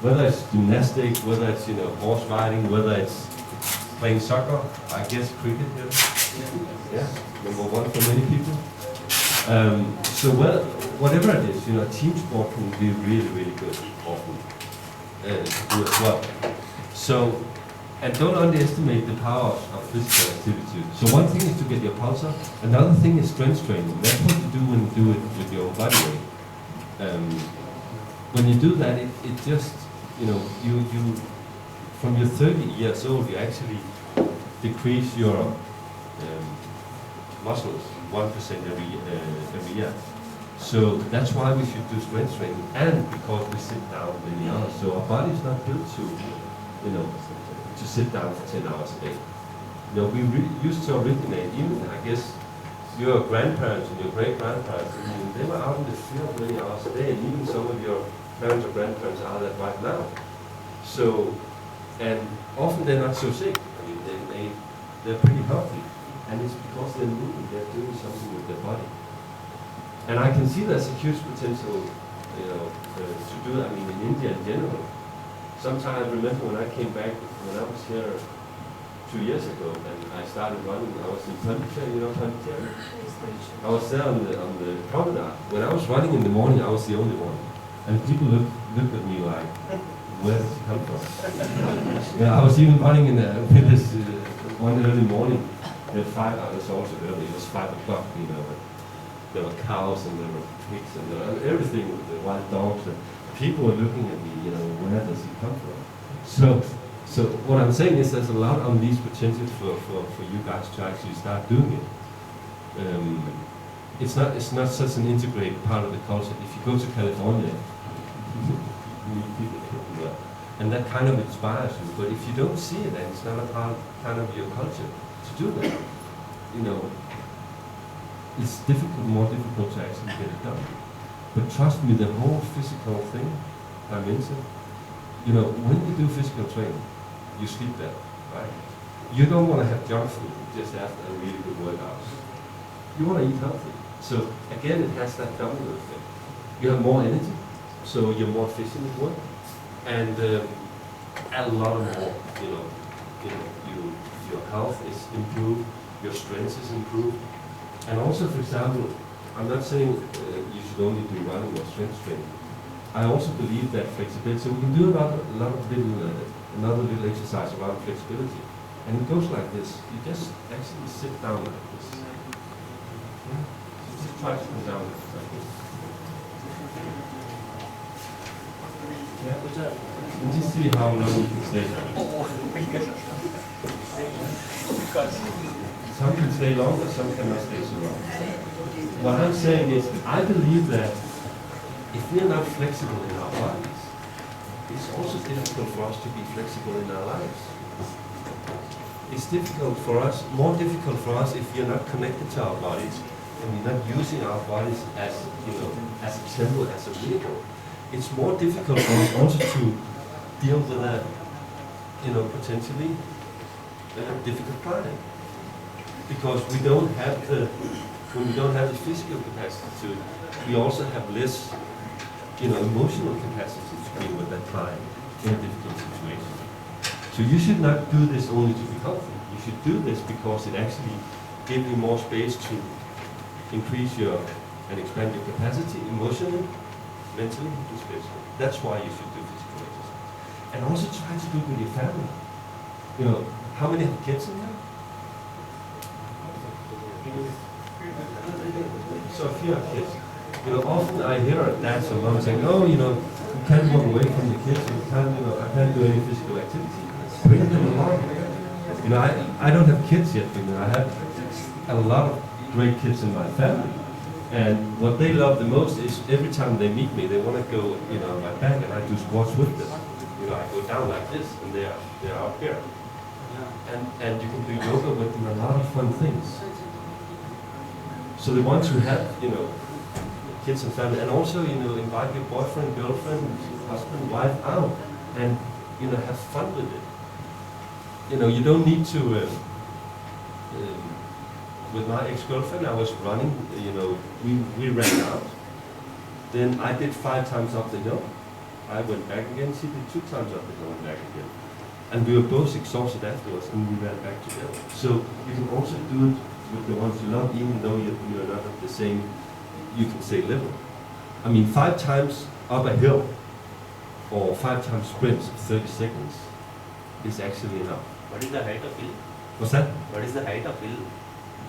Whether it's gymnastics, whether it's horse riding, whether it's playing soccer, I guess cricket here. Yeah, #1 for many people. So whatever it is, team sport can be really, really good often to do as well. So, and don't underestimate the power of physical activity. So one thing is to get your pulse up. Another thing is strength training. That's what you do when you do it with your own body weight. When you do that, it just, you from your 30 years old, you actually decrease your muscles 1% every year. So that's why we should do strength training, and because we sit down many hours. So our body is not built to sit down for 10 hours a day. We used to originate, even I guess your grandparents and your great-grandparents, they were out in the field many hours a day, and even some of your parents or grandparents are that right now. So, and often they're not so sick. They're pretty healthy, and it's because they're moving, they're doing something with their body. And I can see there's a huge potential, to do that. I mean, in India in general. Sometimes I remember when I came back, when I was here 2 years ago, and I started running. I was in Pondicherry, Pondicherry. I was there on the promenade. When I was running in the morning, I was the only one, and people looked at me like, "Where does he come from?" I was even running with this one early morning. At 5 hours also early. It was 5 o'clock. There were cows and there were pigs and there were everything, the wild dogs. And people were looking at me. Where does he come from? So what I'm saying is there's a lot of unleashed potential for you guys to actually start doing it. It's not such an integrated part of the culture. If you go to California, you meet people from there, and that kind of inspires you. But if you don't see it, then it's not a part kind of your culture to do that. It's more difficult to actually get it done. But trust me, the whole physical thing I mentioned, when you do physical training, you sleep better, right? You don't want to have junk food just after a really good workout. You want to eat healthy. So again, it has that domino effect. You have more energy, so you're more efficient at work, and a lot more, your health is improved, your strength is improved, and also, for example, I'm not saying you should only do running or strength training. I also believe that flexibility, so we can do another little exercise around flexibility. And it goes like this. You just actually sit down like this. Yeah? So just try to come down like this. Yeah? And just see how long you can stay down. Some can stay longer, some cannot stay so long. What I'm saying is, I believe that if we are not flexible in our bodies, it's also difficult for us to be flexible in our lives. It's difficult for us, more difficult for us if we are not connected to our bodies and we're not using our bodies as, as a temple, as a vehicle. It's more difficult for us also to deal with a, potentially difficult client. Because when we don't have the physical capacity to, we also have less, emotional capacity to deal with that client in a difficult situation. So you should not do this only to be healthy. You should do this because it actually gives you more space to increase and expand your capacity emotionally, mentally, and spiritually. That's why you should do physical exercise. And also try to do it with your family. How many have kids in there? So if you have kids, often I hear dads and moms saying, "Oh, you can't walk away from the kids. I can't do any physical activity." Bring them along. I don't have kids yet, but I have a lot of great kids in my family. And what they love the most is every time they meet me, they want to go, on my back, and I do squats with them. I go down like this, and they're up here. And you can do yoga with them, a lot of fun things. So the ones who have, kids and family, and also, invite your boyfriend, girlfriend, husband, wife out, and, have fun with it. You don't need to, with my ex-girlfriend, I was running, we ran out. Then I did 5 times up the hill. I went back again, she did 2 times up the hill and back again. And we were both exhausted afterwards, and we ran back together. So you can also do it with the ones you love, even though you're not at the same, you can say, level. 5 times up a hill, or 5 times sprints, 30 seconds, is actually enough. What is the height of hill? What's that? What is the height of hill?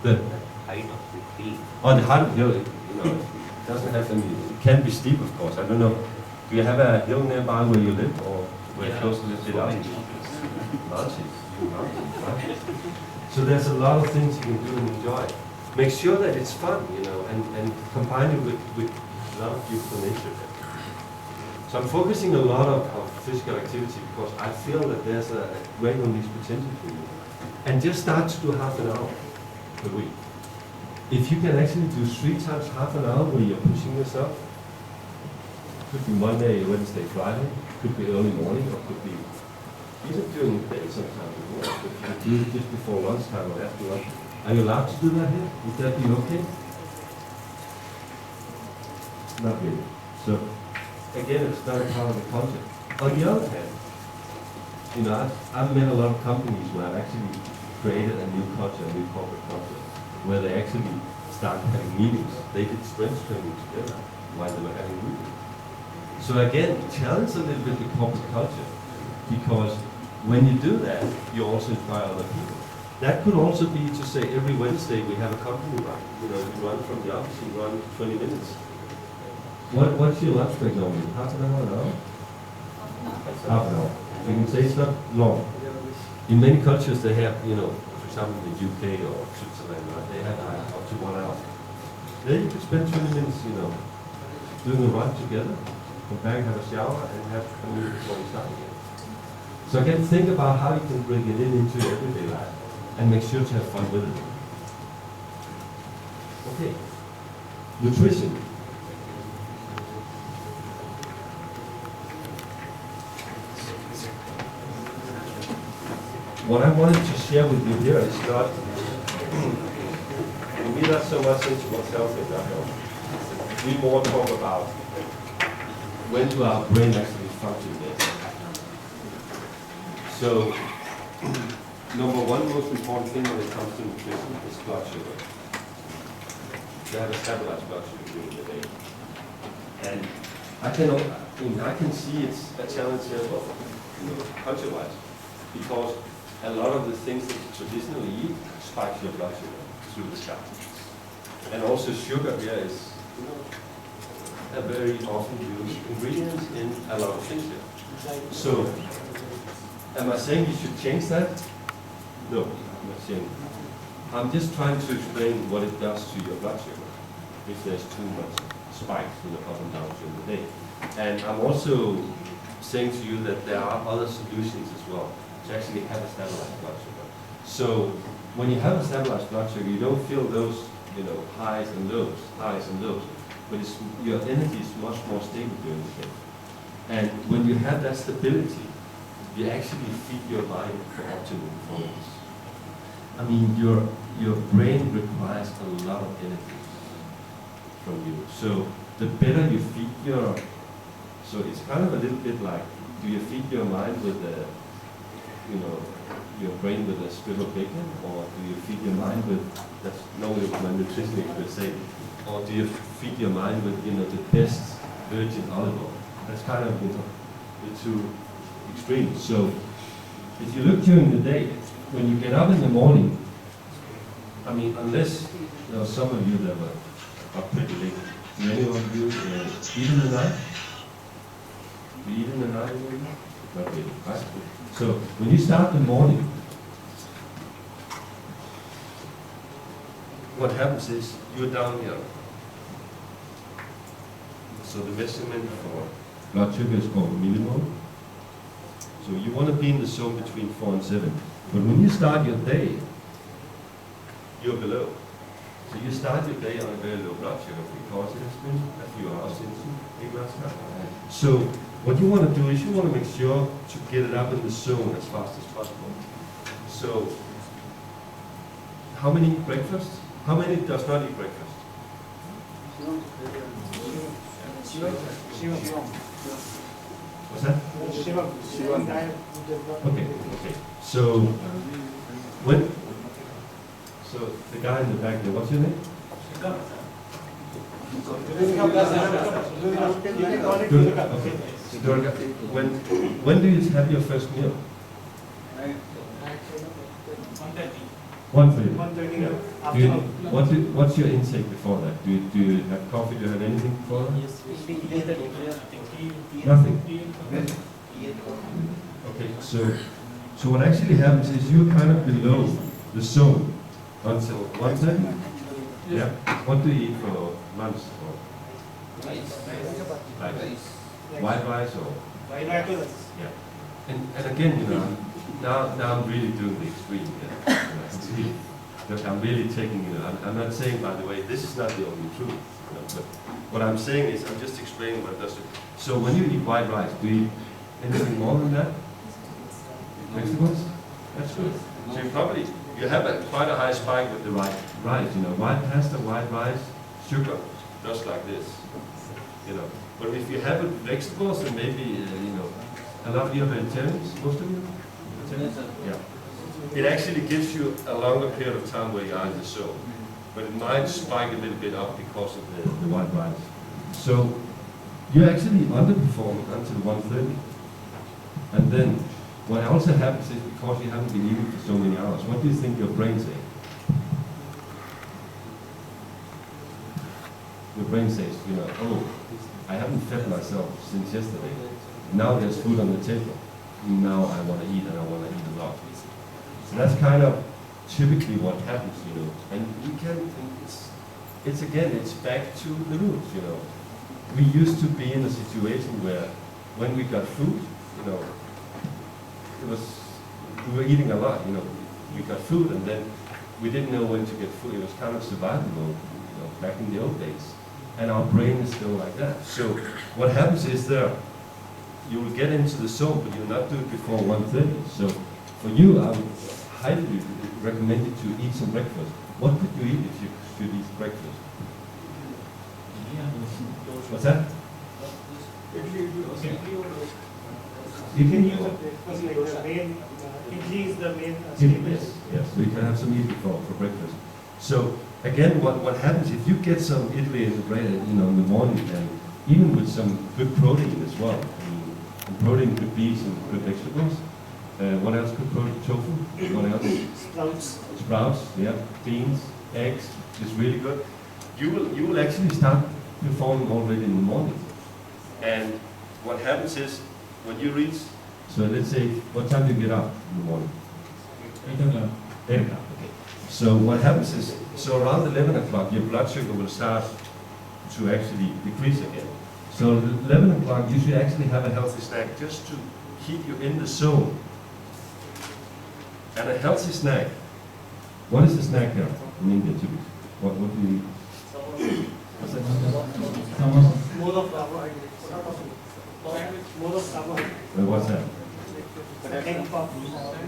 The Height of the hill. on the height of the hill, it doesn't have any, it can be steep, of course. I don't know. Do you have a hill nearby where you live, or where close to live? Mountains, right? So there's a lot of things you can do and enjoy. Make sure that it's fun, and combine it with a lot of beautiful nature. So I'm focusing a lot of physical activity because I feel that there's a great unleashed potential for you. And just start to do half an hour per week. If you can actually do 3 times half an hour where you're pushing yourself, could be Monday, Wednesday, Friday, could be early morning, or could be even during the day sometimes. If you do it just before lunchtime or after lunch. Are you allowed to do that here? Would that be okay? Not really. So, again, it's not a part of the culture. On the other hand, I've met a lot of companies who have actually created a new culture, a new corporate culture, where they actually started having meetings. They did strength training together while they were having meetings. So again, challenge a little bit the corporate culture, because when you do that, you also inspire other people. That could also be to say every Wednesday we have a company run. We run from the office, we run 20 minutes. What's your lunch break normally? Half an hour, an hour? Half an hour. You can say it's not long. In many cultures they have, for example the UK or Switzerland, right? They have up to 1 hour. There you could spend 20 minutes, doing a run together, come back, have a shower, and have a meal before you start again. So again, think about how you can bring it into your everyday life, and make sure to have fun with it. Okay. Nutrition. What I wanted to share with you here is not, we're not so much into what's healthy and not healthy. We more talk about when do our brain actually function best. So, number one most important thing when it comes to nutrition is blood sugar. to have a stabilized blood sugar during the day. And I can see it's a challenge here as well, culture-wise, because a lot of the things that you traditionally eat spikes your blood sugar through the scalp. And also sugar here is, a very often used ingredient in a lot of things here. So, am I saying you should change that? No, I'm not saying. I'm just trying to explain what it does to your blood sugar if there's too much spikes up and down during the day. And I'm also saying to you that there are other solutions as well to actually have a stabilized blood sugar. So when you have a stabilized blood sugar, you don't feel those, highs and lows, but your energy is much more stable during the day. And when you have that stability, you actually feed your mind for optimal performance. I mean, your brain requires a lot of energy from you. So the better you feed so it's kind of a little bit like, do you feed your mind with your brain with a strip of bacon, or do you feed your mind with, that's normally what my nutritionist would say, or do you feed your mind with, the best virgin olive oil? That's kind of, the two extremes. So if you look during the day, when you get up in the morning, I mean, unless there are some of you that were up pretty late, do any of you eat in the night? Do you eat in the night? Not really, right? So when you start the morning, what happens is you're down here. So the measurement for blood sugar is called millimole. So you want to be in the zone between 4 and 7. But when you start your day, you're below. So you start your day on a very low blood sugar because it has been a few hours since you ate last night. So what you want to do is you want to make sure to get it up in the zone as fast as possible. So how many eat breakfast? How many does not eat breakfast? What's that? Okay. So the guy in the back there, what's your name? Okay. Durga, when do you have your first meal? 1:30. What's your intake before that? Do you have coffee? Do you have anything before that? Nothing. Okay. So what actually happens is you're kind of below the zone until 1:30. Yeah. What do you eat for lunch? Rice. White rice or? Yeah. And again, now I'm really doing the extreme here. Look, I'm really taking, I'm not saying, by the way, this is not the only truth. But what I'm saying is, I'm just explaining what does it. So when you eat white rice, do you eat anything more than that? Vegetables? That's good. So you have quite a high spike with the white rice. White pasta, white rice, sugar, just like this. But if you have it with vegetables, and maybe, a lot of you are vegetarians, most of you? Yeah. It actually gives you a longer period of time where you are in the zone. But it might spike a little bit up because of the white rice. So you're actually underperforming until 1:30. And then what also happens is because you haven't been eating for so many hours, what do you think your brain says? Your brain says, oh, I haven't fed myself since yesterday. Now there's food on the table. Now I want to eat, and I want to eat a lot. So that's kind of typically what happens, And we can, it's back to the roots, We used to be in a situation where when we got food, we were eating a lot, We got food, and then we didn't know when to get food. It was kind of survival mode, back in the old days. And our brain is still like that. So what happens is you will get into the zone, but you'll not do it before 1:30. So for you, I would highly recommend you to eat some breakfast. What could you eat if you should eat breakfast? What's that? You can use it because like the main, idli is the main staple. Yes, so you can have some idli for breakfast. So again, what happens if you get some Italy in the bread, in the morning, and even with some good protein as well. I mean, and protein could be some good vegetables. What else could protein? Tofu. What else? Sprouts. Sprouts. Yeah. Beans, eggs is really good. You will actually start performing already in the morning. And what happens is when you reach. So let's say, what time do you get up in the morning? 8 o'clock. 8 o'clock. Okay. So what happens is, so around 11 o'clock, your blood sugar will start to actually decrease again. So at 11 o'clock, you should actually have a healthy snack just to keep you in the zone. And a healthy snack, what is a snack here in India typically? What do you eat? More of carbohydrates. More of carbohydrates. What's that? Egg puff.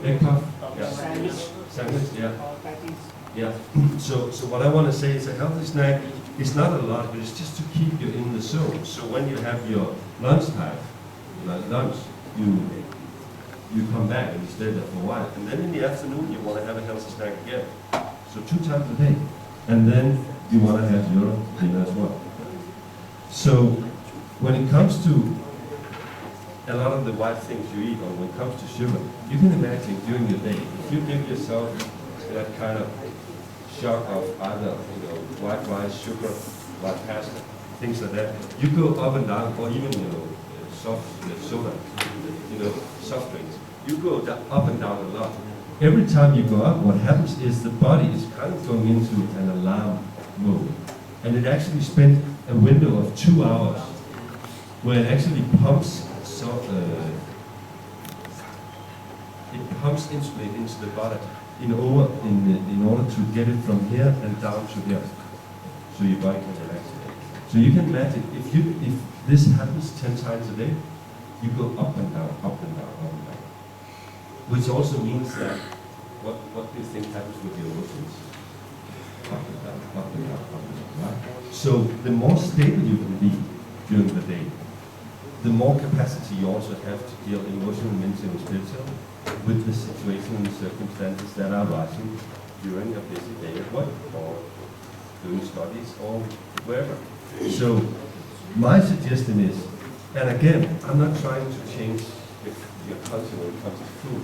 Egg puff? Yeah. Sandwich. Sandwich, yeah. Patties. Yeah. So what I want to say is a healthy snack is not a lot, but it's just to keep you in the zone. So when you have your lunchtime, lunch, you come back and you stay there for a while. And then in the afternoon, you want to have a healthy snack again. So 2 times a day. And then you want to have your dinner as well. So when it comes to a lot of the white things you eat, or when it comes to sugar, you can imagine during the day, if you give yourself that kind of shock of either, white rice, sugar, white pasta, things like that, you go up and down, or even, soft soda, soft drinks. You go up and down a lot. Every time you go up, what happens is the body is kind of going into an alarm mode. And it actually spent a window of 2 hours where it actually pumps it pumps insulin into the body in order to get it from here and down to here, so your body can relax. So you can imagine if this happens 10 times a day, you go up and down, up and down, up and down. Which also means that what do you think happens with your emotions? Up and down, up and down, up and down. Right? So the more stable you can be during the day, the more capacity you also have to deal emotionally, mentally, and spiritually with the situation and the circumstances that are arising during a busy day at work or doing studies or wherever. So my suggestion is, and again, I'm not trying to change your culture when it comes to food,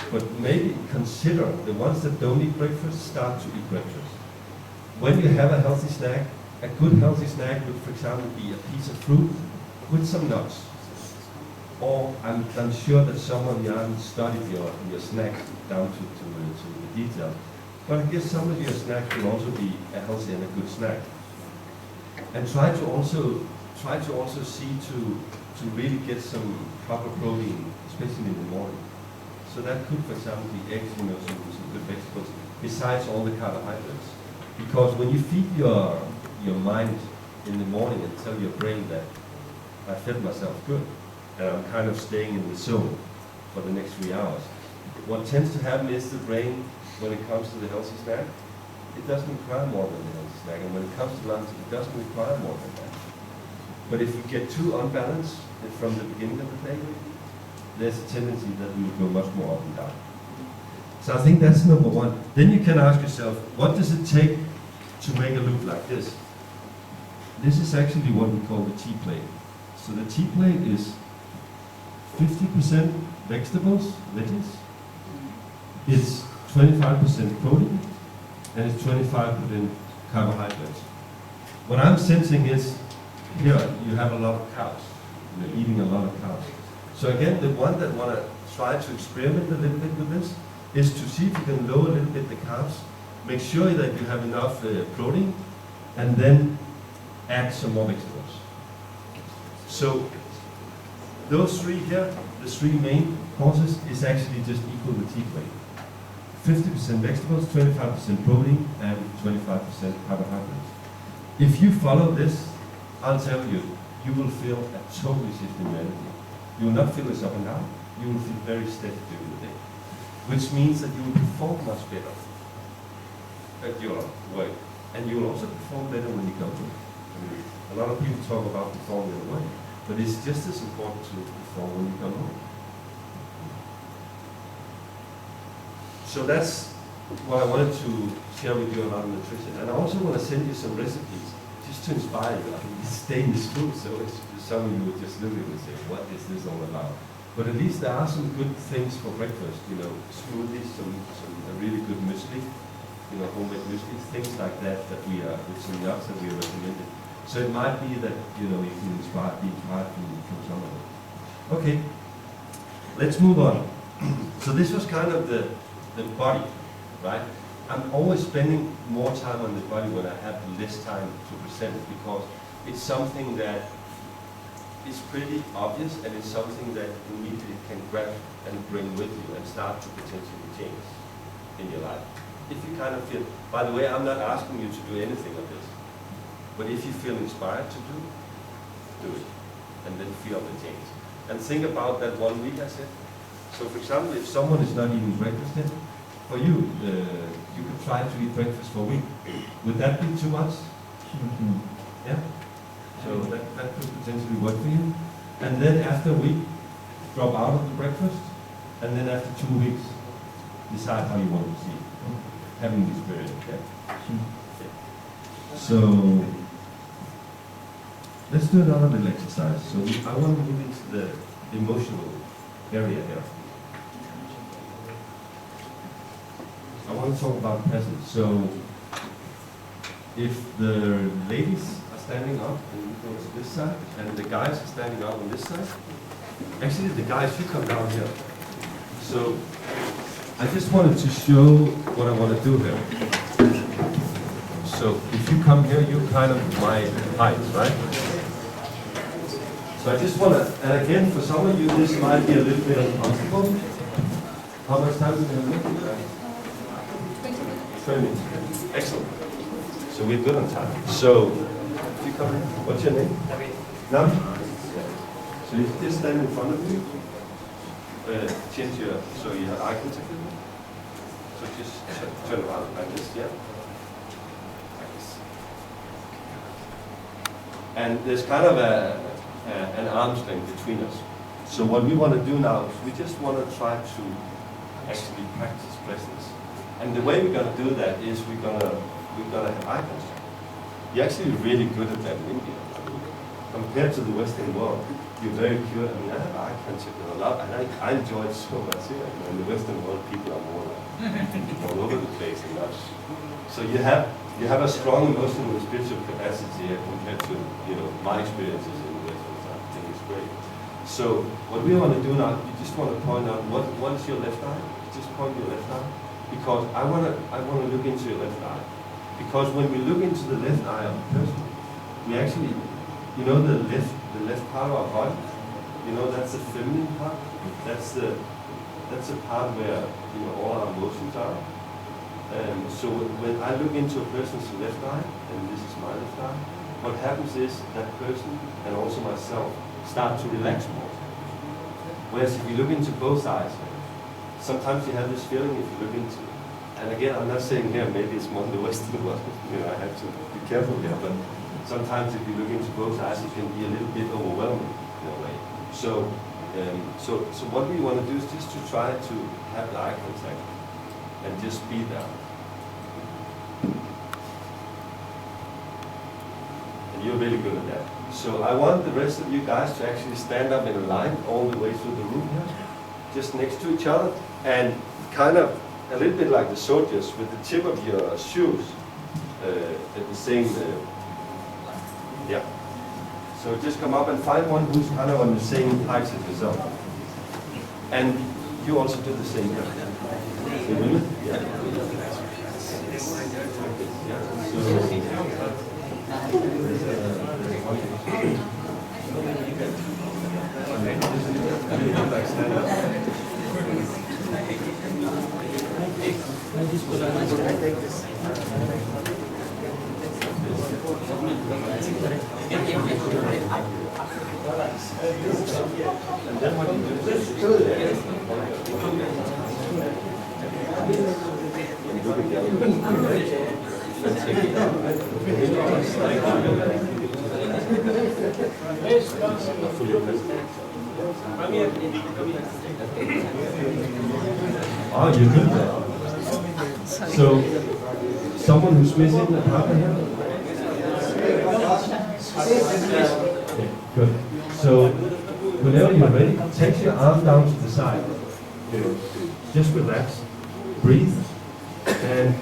but maybe consider the ones that don't eat breakfast, start to eat breakfast. When you have a healthy snack, a good healthy snack would, for example, be a piece of fruit with some nuts. Or I'm sure that some of you haven't studied your snacks down to the detail. But I guess some of your snacks will also be a healthy and a good snack. And try to also see to really get some proper protein, especially in the morning. So that could, for example, be eggs, some good vegetables, besides all the carbohydrates. Because when you feed your mind in the morning and tell your brain that I fed myself good, and I'm kind of staying in the zone for the next 3 hours, what tends to happen is the brain, when it comes to the healthy snack, it doesn't require more than the healthy snack. And when it comes to lunch, it doesn't require more than that. But if you get too unbalanced from the beginning of the day, there's a tendency that you will go much more up and down. So I think that's number one. Then you can ask yourself, what does it take to make a loop like this? This is actually what we call the tea plate. So the tea plate is 50% vegetables, veggies. It's 25% protein, and it's 25% carbohydrates. What I'm sensing is, here you have a lot of carbs. You're eating a lot of carbs. So again, the one that want to try to experiment a little bit with this is to see if you can lower a little bit the carbs, make sure that you have enough protein, and then add some more vegetables. So those 3 here, the 3 main courses, is actually just equal the tea plate. 50% vegetables, 25% protein, and 25% carbohydrates. If you follow this, I'll tell you, you will feel a totally shift in your energy. You will not feel this up and down. You will feel very steady during the day, which means that you will perform much better at your work, and you will also perform better when you go to it. I mean, a lot of people talk about performing at work, but it's just as important to perform when you come home. So that's what I wanted to share with you about nutrition. And I also want to send you some recipes just to inspire you. I mean, it's Danish food, so it's, some of you would just look at it and say, what is this all about? But at least there are some good things for breakfast, you know, smoothies, some really good muesli, you know, homemade muesli, things like that that we are, with some nuts that we are recommended. So it might be that, you know, you can be inspired from some of it. Okay, let's move on. So this was kind of the body, right? I'm always spending more time on the body when I have less time to present it, because it's something that is pretty obvious, and it's something that immediately can grab and bring with you and start to potentially change in your life. If you kind of feel, by the way, I'm not asking you to do anything of this, but if you feel inspired to do it, and then feel the change. And think about that 1 week I said. So for example, if someone is not eating breakfast yet, for you, you could try to eat breakfast for a week. Would that be too much? Yeah? So that could potentially work for you. And then after a week, drop out of the breakfast. And then after 2 weeks, decide how you want to see it. Having this period, okay? So, let's do another little exercise. So I want to move into the emotional area here. I want to talk about presence. So, if the ladies are standing up and you go to this side, and the guys are standing up on this side, actually the guys, you come down here. So, I just wanted to show what I want to do here. So, if you come here, you're kind of my height, right? So I just want to, and again, for some of you, this might be a little bit uncomfortable. How much time do we have? 20 minutes. Excellent. So we're good on time. So, if you come in, what's your name? Navi. So you just stand in front of you. Change your, so you have eye contact with me. So just turn around like this, yeah? Like this. And there's kind of an arm's length between us. So what we want to do now is we just want to try to actually practice presence. And the way we're going to do that is we're going to have eye contact. You're actually really good at that in India. Compared to the Western world, you're very good. I mean, I have eye contact with a lot, and I enjoy it so much here. In the Western world, people are more like all over the place and nuts. So you have a strong emotional and spiritual capacity here compared to, you know, my experiences in the Western side. I think it's great. So what we want to do now, you just want to point out what is your left eye. Just point your left eye, because I want to look into your left eye. Because when we look into the left eye of a person, we actually, you know, the left part of our body, you know, that's the feminine part. That's the part where, you know, all our emotions are. So when I look into a person's left eye, and this is my left eye, what happens is that person and also myself start to relax more. Whereas if you look into both eyes, sometimes you have this feeling if you look into, and again, I'm not saying here, maybe it's more in the Western world, you know, I have to be careful here, but sometimes if you look into both eyes, it can be a little bit overwhelming in a way. So what we want to do is just to try to have the eye contact and just be there. And you're really good at that. So I want the rest of you guys to actually stand up in a line all the way through the room here, just next to each other, and kind of a little bit like the soldiers with the tip of your shoes at the same, yeah. So just come up and find one who's kind of on the same height as yourself. And you also do the same here. You with me? Yeah. And then what you do is you look at the other and take it down. Oh, you're good there. So, someone who's missing a partner here? Okay, good. So, whenever you're ready, take your arm down to the side. Just relax, breathe, and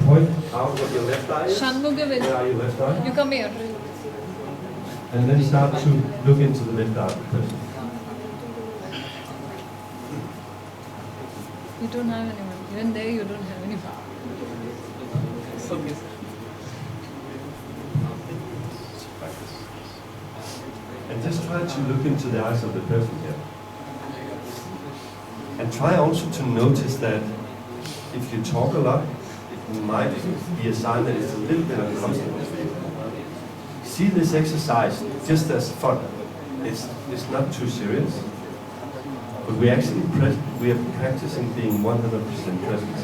point out what your left eye is. Where are your left eye? You come here. And then start to look into the left eye of the person. You don't have anyone. Even there you don't have anyone. And just try to look into the eyes of the person here. And try also to notice that if you talk a lot, it might be a sign that it's a little bit uncomfortable for you. See this exercise just as fun. It's not too serious, but we actually we are practicing being 100% present.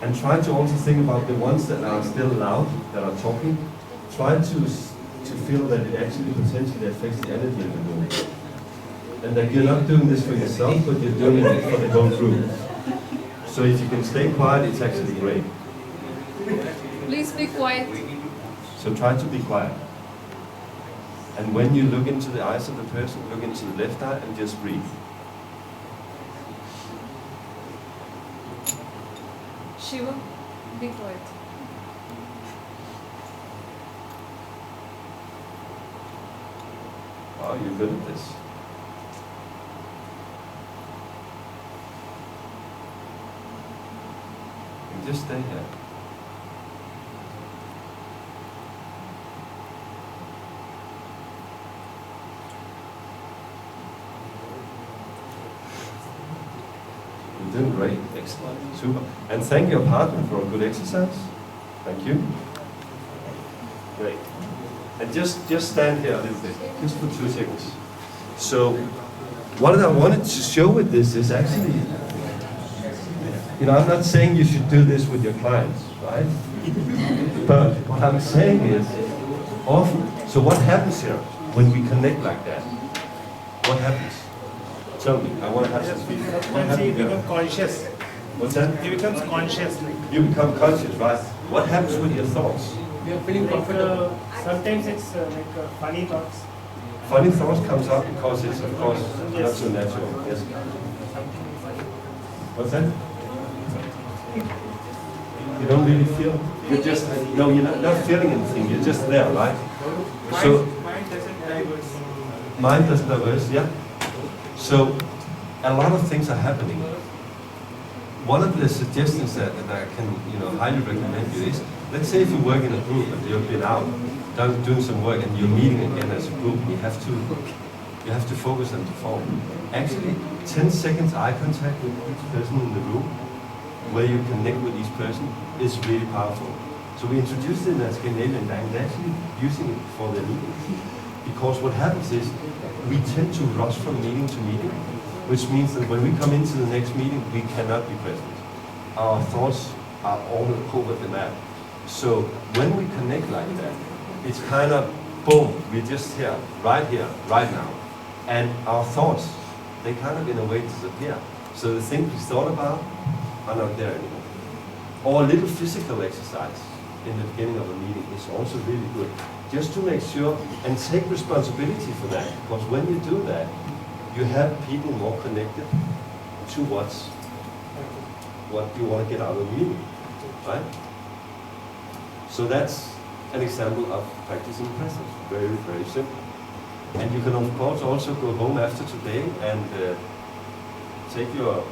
And try to also think about the ones that are still loud, that are talking. Try to feel that it actually potentially affects the energy in the room. And that you're not doing this for yourself, but you're doing it for the whole group. So if you can stay quiet, it's actually great. Please be quiet. So try to be quiet. And when you look into the eyes of the person, look into the left eye and just breathe. Shiva, be quiet. Oh, you're good at this. And just stay here. You're doing great. Excellent. Super. And thank your partner for a good exercise. Thank you. Great. And just stand here a little bit, just for 2 seconds. So, what I wanted to show with this is actually, I'm not saying you should do this with your clients, right? But what I'm saying is, often, so what happens here when we connect like that? What happens? Tell me, I want to have some feedback. What Once he happens here? becomes conscious, What's that? he becomes conscious. You become conscious, right? What happens with your thoughts? We are feeling comfortable. Sometimes it's funny thoughts. Funny thoughts comes up because it's, of course, not so natural. Yes. What's that? You don't really feel. You're just no. You're not feeling anything. You're just there, right? So Mind doesn't diverse. mind doesn't diverse. Yeah. So a lot of things are happening. One of the suggestions that I can highly recommend you is, let's say if you work in a group and you've been out doing some work and you're meeting again as a group, you have to focus and perform. Actually, 10 seconds eye contact with each person in the room, where you connect with each person, is really powerful. So we introduced it in Scandinavian and they're actually using it for their meetings. Because what happens is, we tend to rush from meeting to meeting, which means that when we come into the next meeting, we cannot be present. Our thoughts are all over the map. So when we connect like that, it's kind of, boom, we're just here, right now. And our thoughts, they kind of in a way disappear. So the things we thought about are not there anymore. Or a little physical exercise in the beginning of a meeting is also really good. Just to make sure and take responsibility for that. Because when you do that, you have people more connected to what you want to get out of the meeting, right? So that's an example of practicing presence. Very, very simple. And you can of course also go home after today and take your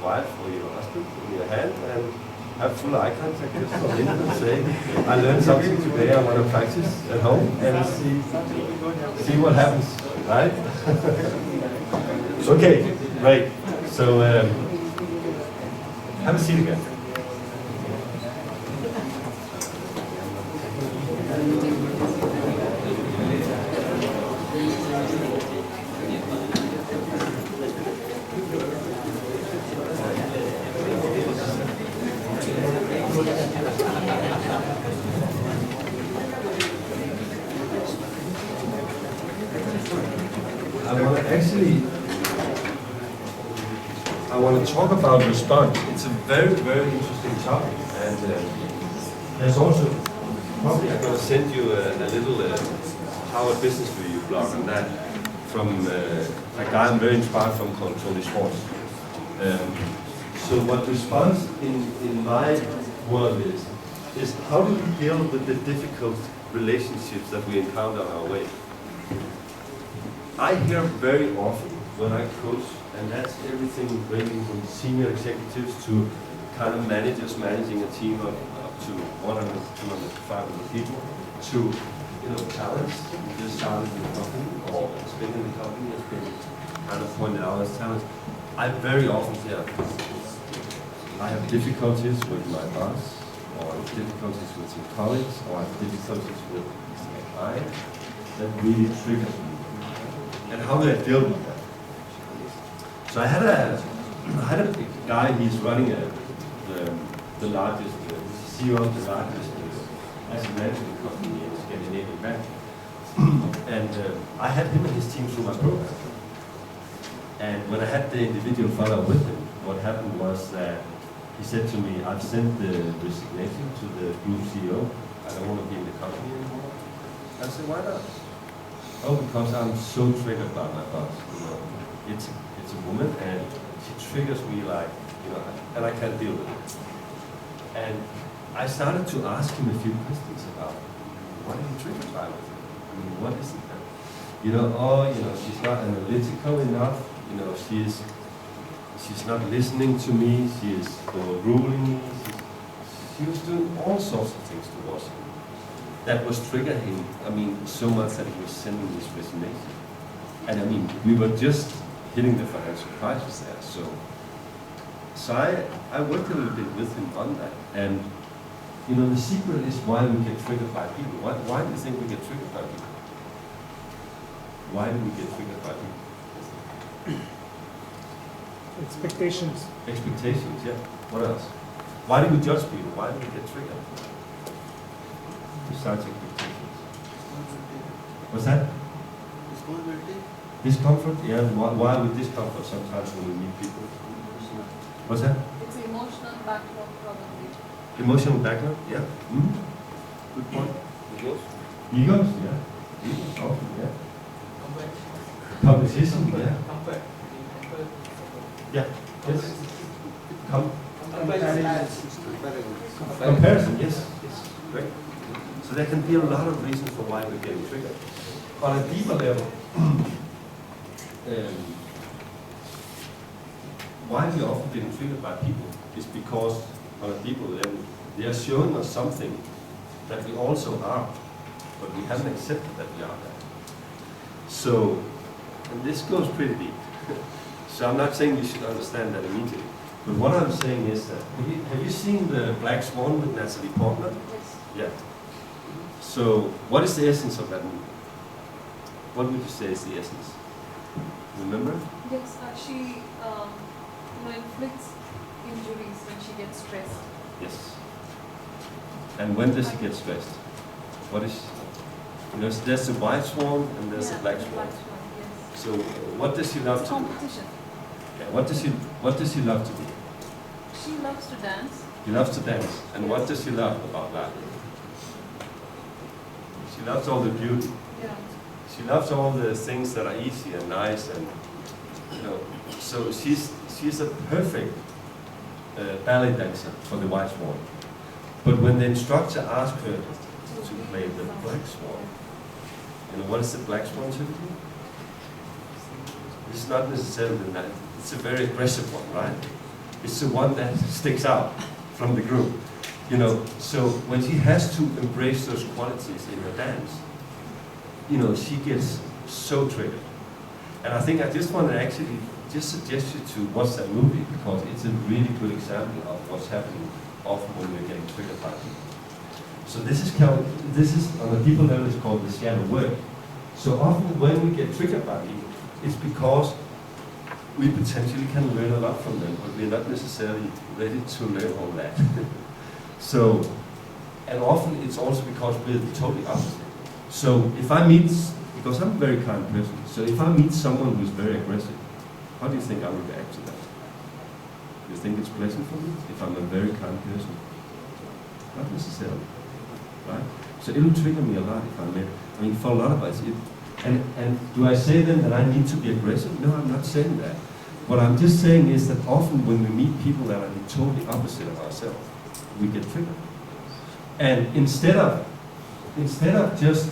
wife or your husband in your hand and have full eye contact just for a minute and say, I learned something today, I want to practice at home and see what happens, right? Okay, great. So have a seat again. I want want to talk about response. It's a very, very interesting topic, and there's also probably I'm going to send you a little Harvard Business Review blog on that from a guy I'm very inspired from called Tony Schwartz. So what response in my world is how do we deal with the difficult relationships that we encounter on our way? I hear very often when I coach, and that's everything ranging from senior executives to kind of managers managing a team of up to 100, 200, 500 people, to talents who just started in the company or has been in the company, has been kind of pointed out as talents. I very often hear, I have difficulties with my boss, or I have difficulties with some colleagues, or I have difficulties with a client that really triggers me. And how do I deal with that? So I had a guy, he's running the largest, CEO of the largest asset management company in Scandinavian Bank. And I had him and his team through my program. And when I had the individual follow-up with him, what happened was that he said to me, I've sent the resignation to the group CEO. I don't want to be in the company anymore. I said, why not? Oh, because I'm so triggered by my boss. It's a woman, and she triggers me like, and I can't deal with it. And I started to ask him a few questions about what are you triggered by with her? I mean, what is it that, she's not analytical enough. She's not listening to me. She is overruling me. She was doing all sorts of things towards him. That was triggering him, so much that he was sending this resignation. And we were just hitting the financial crisis there. So I worked a little bit with him on that. And, the secret is why we get triggered by people. Why do you think we get triggered by people? Why do we get triggered by people? Expectations. Expectations, yeah. What else? Why do we judge people? Why do we get triggered? Besides expectations. What's that? Discomfort, yeah. Why with discomfort sometimes when we meet people? What's that? It's emotional backlog probably. Emotional backlog, yeah. Mm-hmm. Good point. Egos? Egos, yeah. Egos, often, yeah. Competition, yeah. Yeah, yes. Comparison, yes, great. So there can be a lot of reasons for why we're getting triggered. On a deeper level, why we often getting triggered by people is because on a deeper level, they are showing us something that we also are, but we haven't accepted that we are that. So, and this goes pretty deep. So I'm not saying you should understand that immediately, but what I'm saying is that, have you seen the Black Swan with Natalie Portman? Yes. Yeah. So, what is the essence of that movie? What would you say is the essence? Remember? Yes, she inflicts injuries when she gets stressed. Yes. And when does she get stressed? What is, there's the white swan and there's the black swan. Yes. So, what does she love It's to do? competition. Yeah, what does she love to do? She loves to dance. She loves to dance. And what does she love about that? She loves all the beauty. Yeah. She loves all the things that are easy and nice, and so she's a perfect ballet dancer for the white swan. But when the instructor asks her to play the black swan, what is the black swan typically? It's not necessarily that. It's a very aggressive one, right? It's the one that sticks out from the group. So when she has to embrace those qualities in her dance, she gets so triggered. And I think I just want to actually just suggest you to watch that movie, because it's a really good example of what's happening often when we're getting triggered by people. So this is on a deeper level, it's called the shadow work. So often when we get triggered by people, it's because we potentially can learn a lot from them, but we're not necessarily ready to learn all that. So, and often it's also because we're totally opposite. So if I meet, because I'm a very kind person, so if I meet someone who's very aggressive, how do you think I will react to that? you think it's pleasant for me if I'm a very kind person? Not necessarily, right? So it'll trigger me a lot if I'm I mean, for a lot of us, and do I say then that I need to be aggressive? No, I'm not saying that. What I'm just saying is that often when we meet people that are the totally opposite of ourselves, we get triggered. And instead of just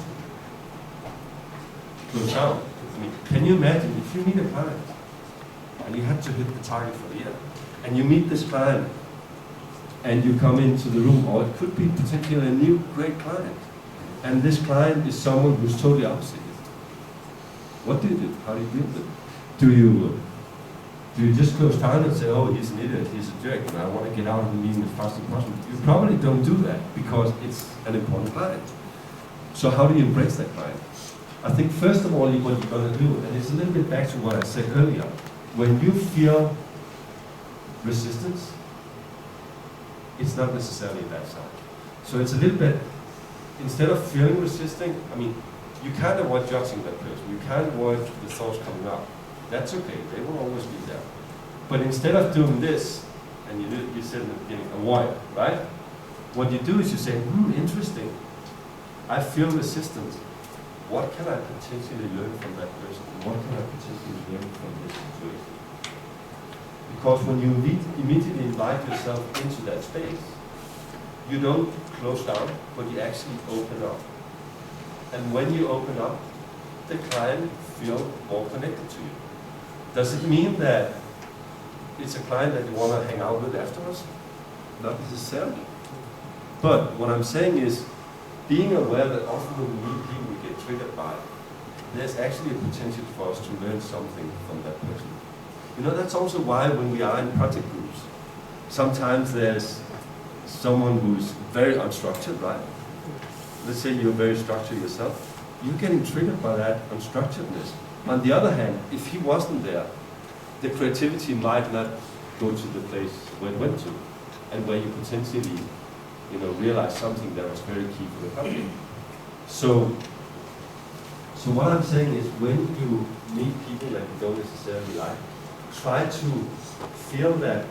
go down, I mean, can you imagine if you meet a client and you had to hit the target for the year, and you meet this client and you come into the room, or it could be potentially a new great client, and this client is someone who's totally opposite you. What do you do? How do you deal with it? Do you just close down and say, oh, he's an idiot, he's a jerk, and I want to get out of the meeting as fast as possible? You probably don't do that because it's an important client. So how do you embrace that client? I think first of all, what you're going to do, and it's a little bit back to what I said earlier, when you feel resistance, it's not necessarily a bad sign. So it's a little bit, instead of feeling resisting, I mean, you can't avoid judging that person. You can't avoid the thoughts coming up. That's okay, they will always be there. But instead of doing this, and you said in the beginning, a wire, right? What you do is you say, interesting, I feel resistance. What can I potentially learn from that person? What can I potentially learn from this situation? Because when you immediately invite yourself into that space, you don't close down, but you actually open up. And when you open up, the client feels more connected to you. Does it mean that it's a client that you want to hang out with afterwards? Not necessarily. But what I'm saying is, being aware that often when we meet people we get triggered by, there's actually a potential for us to learn something from that person. You know, that's also why when we are in project groups, sometimes there's someone who's very unstructured, right? Let's say you're very structured yourself. You're getting triggered by that unstructuredness. On the other hand, if he wasn't there, the creativity might not go to the place where it went to, and where you potentially, realize something that was very key for the company. So what I'm saying is, when you meet people that you don't necessarily like, try to feel that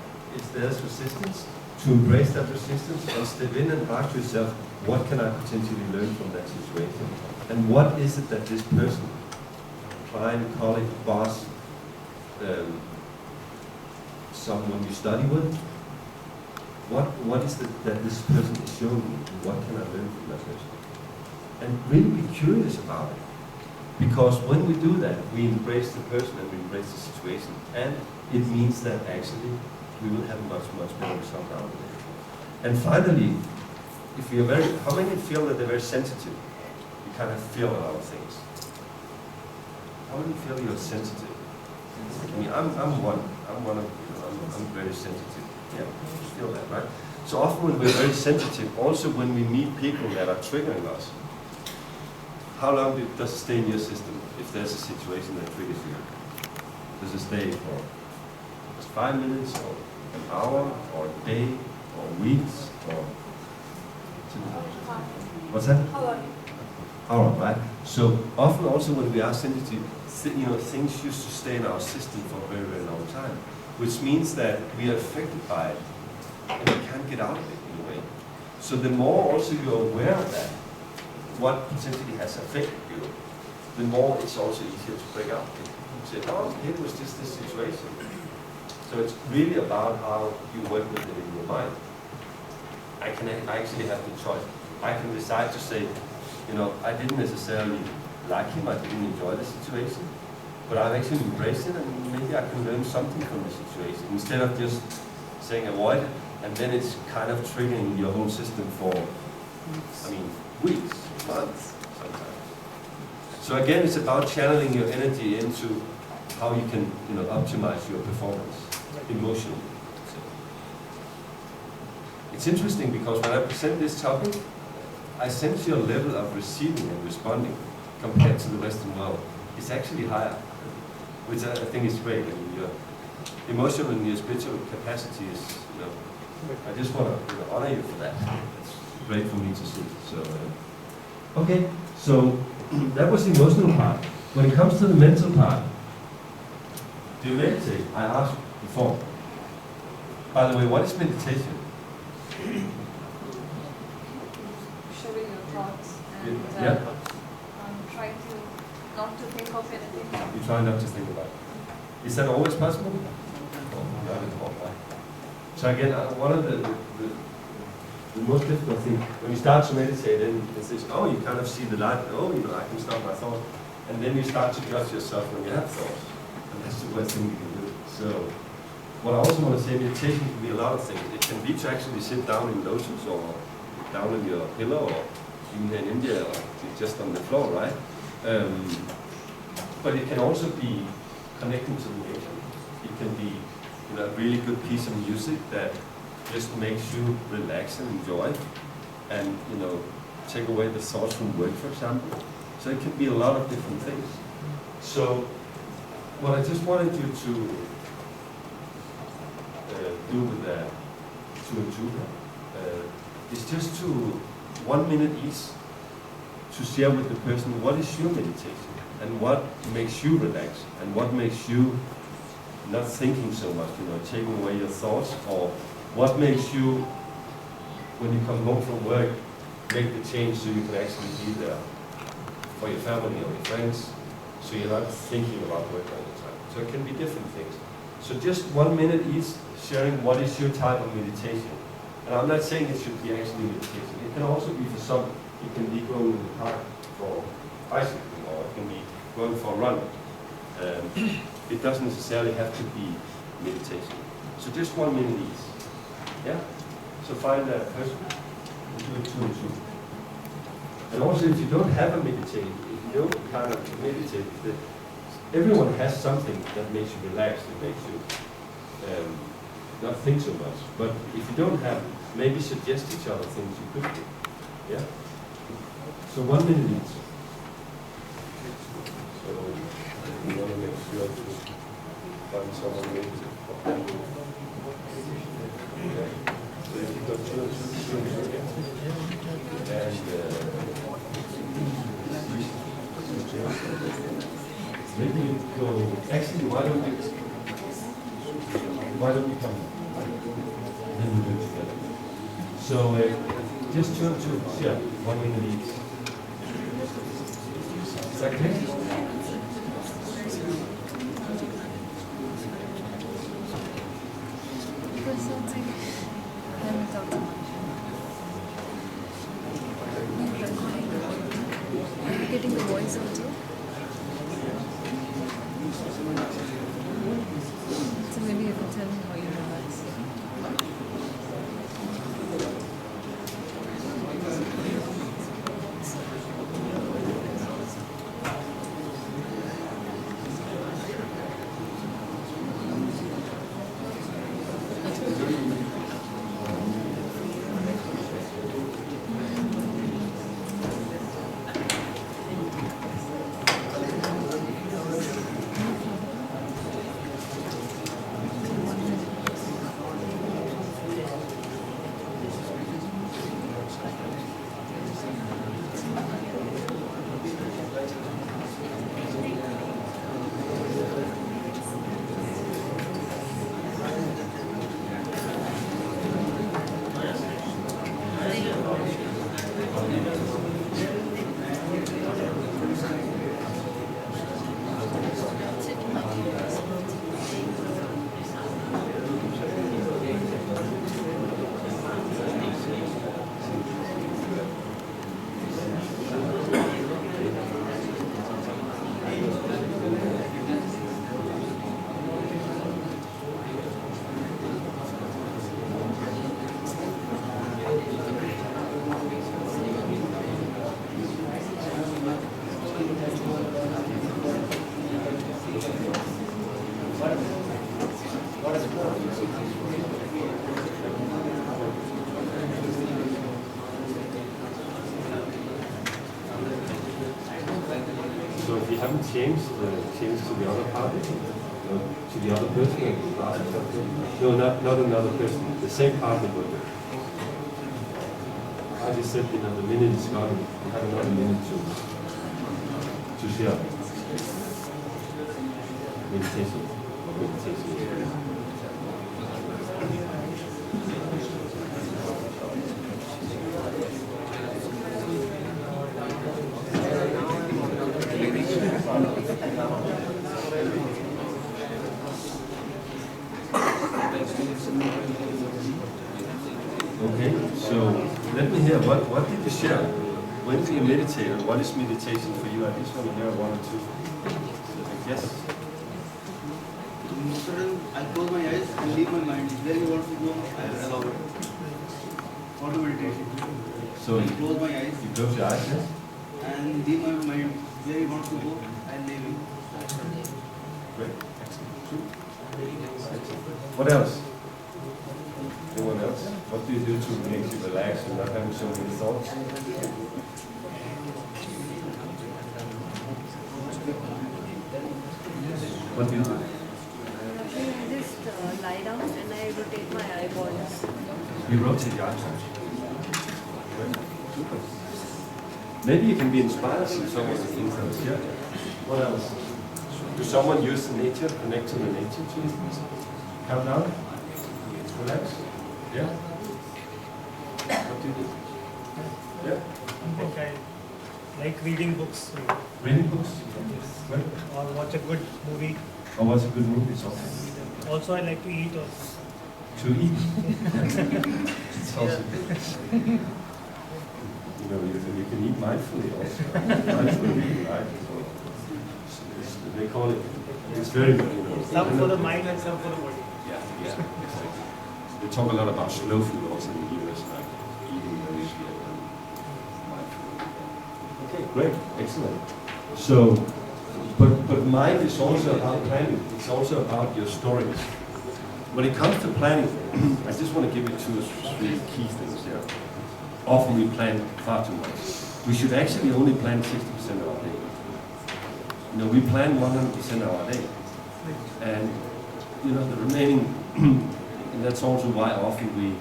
there's resistance, to embrace that resistance, and step in and ask yourself, what can I potentially learn from that situation? And what is it that this person, client, colleague, boss, someone you study with, what is it that this person is showing me? What can I learn from that person? And really be curious about it. Because when we do that, we embrace the person and we embrace the situation. And it means that actually we will have a much, much better result out of it. And finally, if we are how many feel that they're very sensitive? You kind of feel a lot of things. How many feel you're sensitive? I mean, I'm one of, I'm very sensitive. Yeah, you feel that, right? So often when we're very sensitive, also when we meet people that are triggering us, how long does it stay in your system if there's a situation that triggers you? Does it stay for just 5 minutes, or an hour, or a day, or weeks, or... What's that? Hour, right? So often also when we are sensitive, things used to stay in our system for a very, very long time, which means that we are affected by it, and we can't get out of it in a way. So the more also you're aware of that, what potentially has affected you, the more it's also easier to break out. You say, oh, it was just this situation. So it's really about how you work with it in your mind. I actually have the choice. I can decide to say, I didn't necessarily like him, I didn't enjoy the situation, but I've actually embraced it, and maybe I can learn something from the situation, instead of just saying avoid it, and then it's kind of triggering your whole system for, weeks, months, sometimes. So again, it's about channeling your energy into how you can, optimize your performance emotionally. It's interesting because when I present this topic, I sense your level of receiving and responding compared to the Western world is actually higher, which I think is great. I mean, your emotional and your spiritual capacity is, I just want to honor you for that. It's great for me to see. So, okay, so that was the emotional part. When it comes to the mental part, do you meditate? I asked before. By the way, what is meditation? Showing your thoughts and Yeah. try to not to think of anything. You try not to think about it. Is that always possible? Oh, not at all, right? So again, one of the most difficult things, when you start to meditate, then it's this, oh, you kind of see the light, oh, you know, I can stop my thoughts. And then you start to judge yourself when you have thoughts. And that's the worst thing you can do. So, what I also want to say, meditation can be a lot of things. It can be to actually sit down in lotus or down on your pillow, or even here in India, or just on the floor, right? But it can also be connecting to the nature. It can be, you know, a really good piece of music that just makes you relax and enjoy, and you know, take away the thoughts from work, for example. So it can be a lot of different things. So what I just wanted you to do with that, is just to 1 minute each to share with the person what is your meditation and what makes you relax and what makes you not thinking so much, you know, taking away your thoughts, or what makes you, when you come home from work, make the change so you can actually be there for your family or your friends, so you're not thinking about work all the time. So it can be different things. So just 1 minute each, sharing what is your type of meditation. And I'm not saying it should be actually meditation. It can also be for some, it can be going in the park for bicycling, or it can be going for a run. It doesn't necessarily have to be meditation. So just 1 minute each. Yeah? So find a person and do it 2 and 2. And also, if you don't have a meditation, if you don't kind of meditate, everyone has something that makes you relax, that makes you not think so much. But if you don't have, maybe suggest each other things you could do. Yeah? So 1 minute each. So we want to make sure to find someone maybe. Okay. So if you got 2 and 2, and maybe you go, actually, why don't you come? Then we do it together. So just 2 and 2, yeah, 1 minute each. Is that clear? Getting the voice also. So maybe you can tell me how you relax. So if you haven't changed, change to the other party, to the other person, and you ask something. No, not another person, the same partner. But I just said, you know, the minute is gone, you have another minute to share. Meditation. Okay, so let me hear, what did you share? When do you meditate, and what is meditation for you? I just want to hear one or two. Yes? Suddenly, I close my eyes and leave my mind. Where you want to go, I allow it. Auto meditation. So I close my eyes you close your eyes, yes? and leave my mind. Where you want to go, I leave it. Great, excellent. What else? Anyone else? What do you do to make you relax and not having so many thoughts? What do you do? I just lie down and I rotate my eyeballs. You rotate your eyeballs. Great. Super. Maybe you can be inspired from some of the things that was here. What else? Do someone use the nature, connect to the nature to calm down? Relax? Yeah? What do you do? Yeah? I think I like reading books Reading books? Great. or watch a good movie. Or what's a good movie? It's okay. Also, I like to eat also. To eat. It's also good. You know, you can eat mindfully also. Mindful eating, right? They call it, it's very, you know. Some for the mind and some for the body. Yeah, exactly. They talk a lot about slow food also in the US, like eating very slow and mindful. Okay, great, excellent. So, but mind is also about planning. It's also about your stories. When it comes to planning, I just want to give you 2 or 3 key things here. Often we plan far too much. We should actually only plan 60% of our day. You know, we plan 100% of our day. And, you know, the remaining, and that's also why often we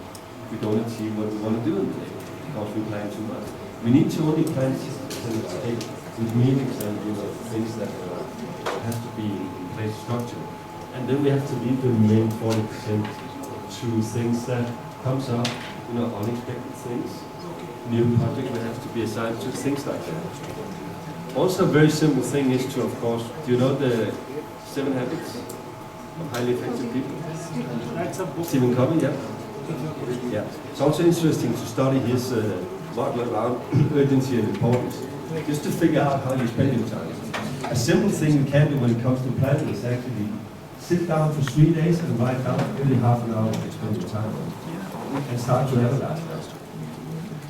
don't achieve what we want to do in the day, because we plan too much. We need to only plan 60% of our day with meetings and, you know, things that have to be in place structure. And then we have to leave the remaining 40% to things that comes up, you know, unexpected things, new projects that have to be assigned to, things like that. Also, a very simple thing is to, of course, do you know the 7 Habits of Highly Effective People? That's a book. Stephen Covey, yeah? Yeah. It's also interesting to study his model around urgency and importance, just to figure out how you spend your time. A simple thing you can do when it comes to planning is actually sit down for 3 days and write down every half an hour what you spend your time on, and start to analyze that.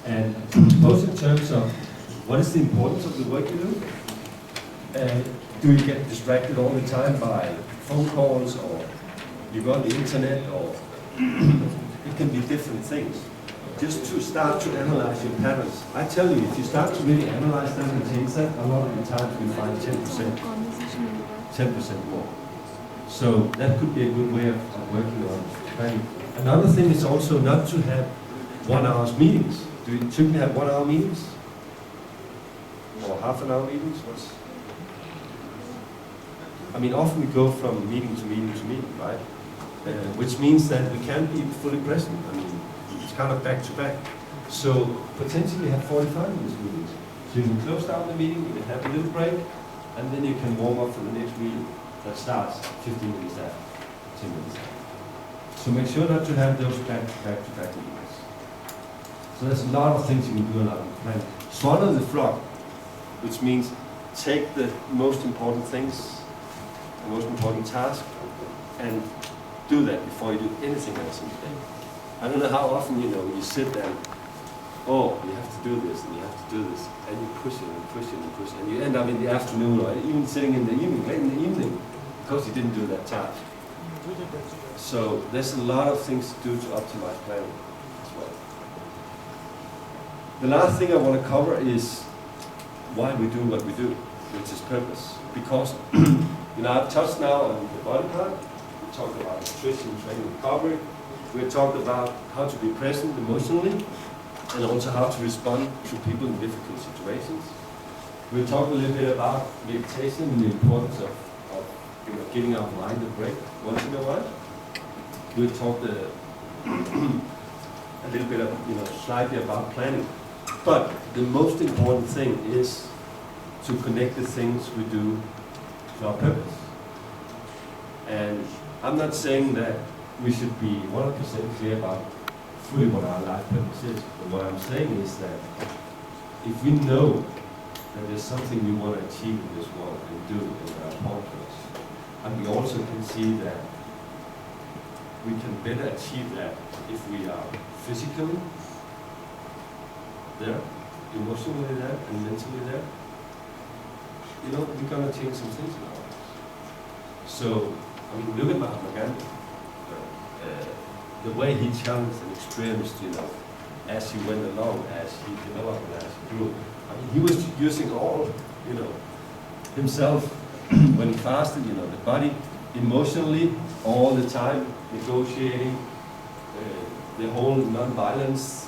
And both in terms of what is the importance of the work you do, do you get distracted all the time by phone calls, or you go on the internet, or it can be different things. Just to start to analyze your patterns. I tell you, if you start to really analyze them and change that, a lot of the times we find 10% more. So that could be a good way of working on planning. Another thing is also not to have 1 hour meetings. Do you typically have 1 hour meetings? Or half an hour meetings? I mean, often we go from meeting to meeting to meeting, right? Which means that we can't be fully present. I mean, it's kind of back to back. So potentially have 45 minutes meetings. So you can close down the meeting, you can have a little break, and then you can warm up for the next meeting that starts 15 minutes after, 10 minutes after. So make sure not to have those back to back meetings. So there's a lot of things you can do on our plan. Swallow the frog, which means take the most important things, the most important task, and do that before you do anything else in the day. I don't know how often, you know, you sit there and, oh, you have to do this, and you have to do this, and you push it and push it and push it, and you end up in the afternoon, or even sitting in the evening, late in the evening, because you didn't do that task. So there's a lot of things to do to optimize planning as well. The last thing I want to cover is why we do what we do, which is purpose. Because, you know, I've touched now on the body part. We talked about nutrition, training, recovery. We talked about how to be present emotionally, and also how to respond to people in difficult situations. We talked a little bit about meditation and the importance of you know, giving our mind a break once in a while. We talked a little bit of, slightly about planning. But the most important thing is to connect the things we do to our purpose. And I'm not saying that we should be 100% clear about fully what our life purpose is. But what I'm saying is that if we know that there's something we want to achieve in this world and do in our purpose, and we also can see that we can better achieve that if we are physically there, emotionally there, and mentally there, we're going to change some things in our lives. So, look at Mahatma Gandhi. The way he challenged and experienced, as he went along, as he developed and as he grew. He was using all, himself when he fasted, the body, emotionally, all the time, negotiating, the whole non-violence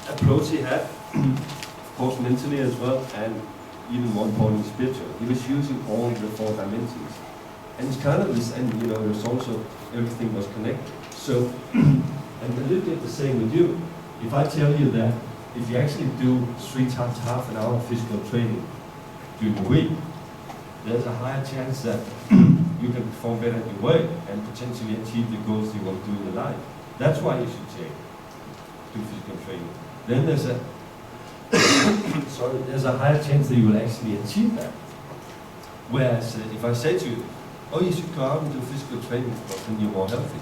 approach he had, of course mentally as well, and even more important, spiritual. He was using all the 4 dimensions. And it's kind of this, and there's also, everything was connected. So, and a little bit the same with you. If I tell you that if you actually do 3 times half an hour of physical training during the week, there's a higher chance that you can perform better in your work and potentially achieve the goals you want to do in your life. That's why you should do physical training. Then there's there's a higher chance that you will actually achieve that. Whereas if I say to you, oh, you should go out and do physical training because then you're more healthy,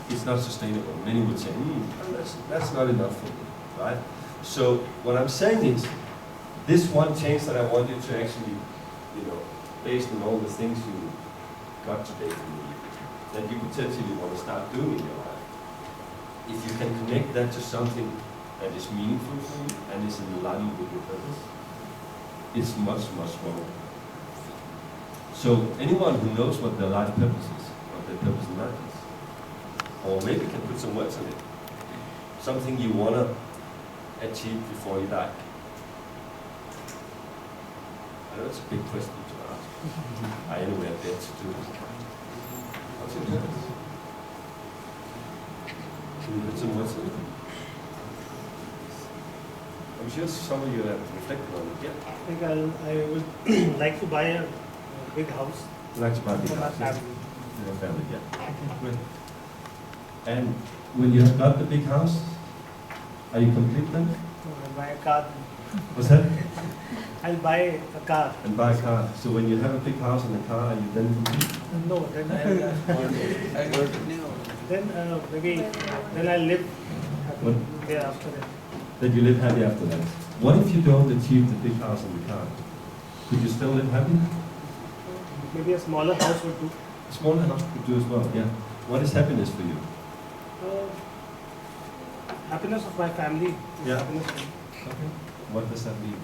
it's not sustainable. Many would say, that's not enough for me, right? So what I'm saying is, this one change that I want you to actually, based on all the things you got today from me, that you potentially want to start doing in your life, if you can connect that to something that is meaningful for you and is in alignment with your purpose, it's much, much stronger. So anyone who knows what their life purpose is, what their purpose in life is, or maybe can put some words on it, something you want to achieve before you die. I know it's a big question to ask. I anyway have dare to do it. What's your purpose? Can you put some words on it? I'm sure some of you have reflected on it, yeah? I think I would like to buy a big house You'd like to buy a big for my house, yeah? family. For your family, yeah. Great. And when you have got the big house, are you complete then? So I'll buy a car. What's that? I'll buy a car. And buy a car. So when you have a big house and a car, are you then complete? No, then maybe then I'll live What? happy there after that. That you live happy after that. What if you don't achieve the big house and the car? Could you still live happy? Maybe a smaller house would do. A smaller house could do as well, yeah. What is happiness for you? Happiness of my family. Is Yeah. happiness for me. Okay. What does that mean?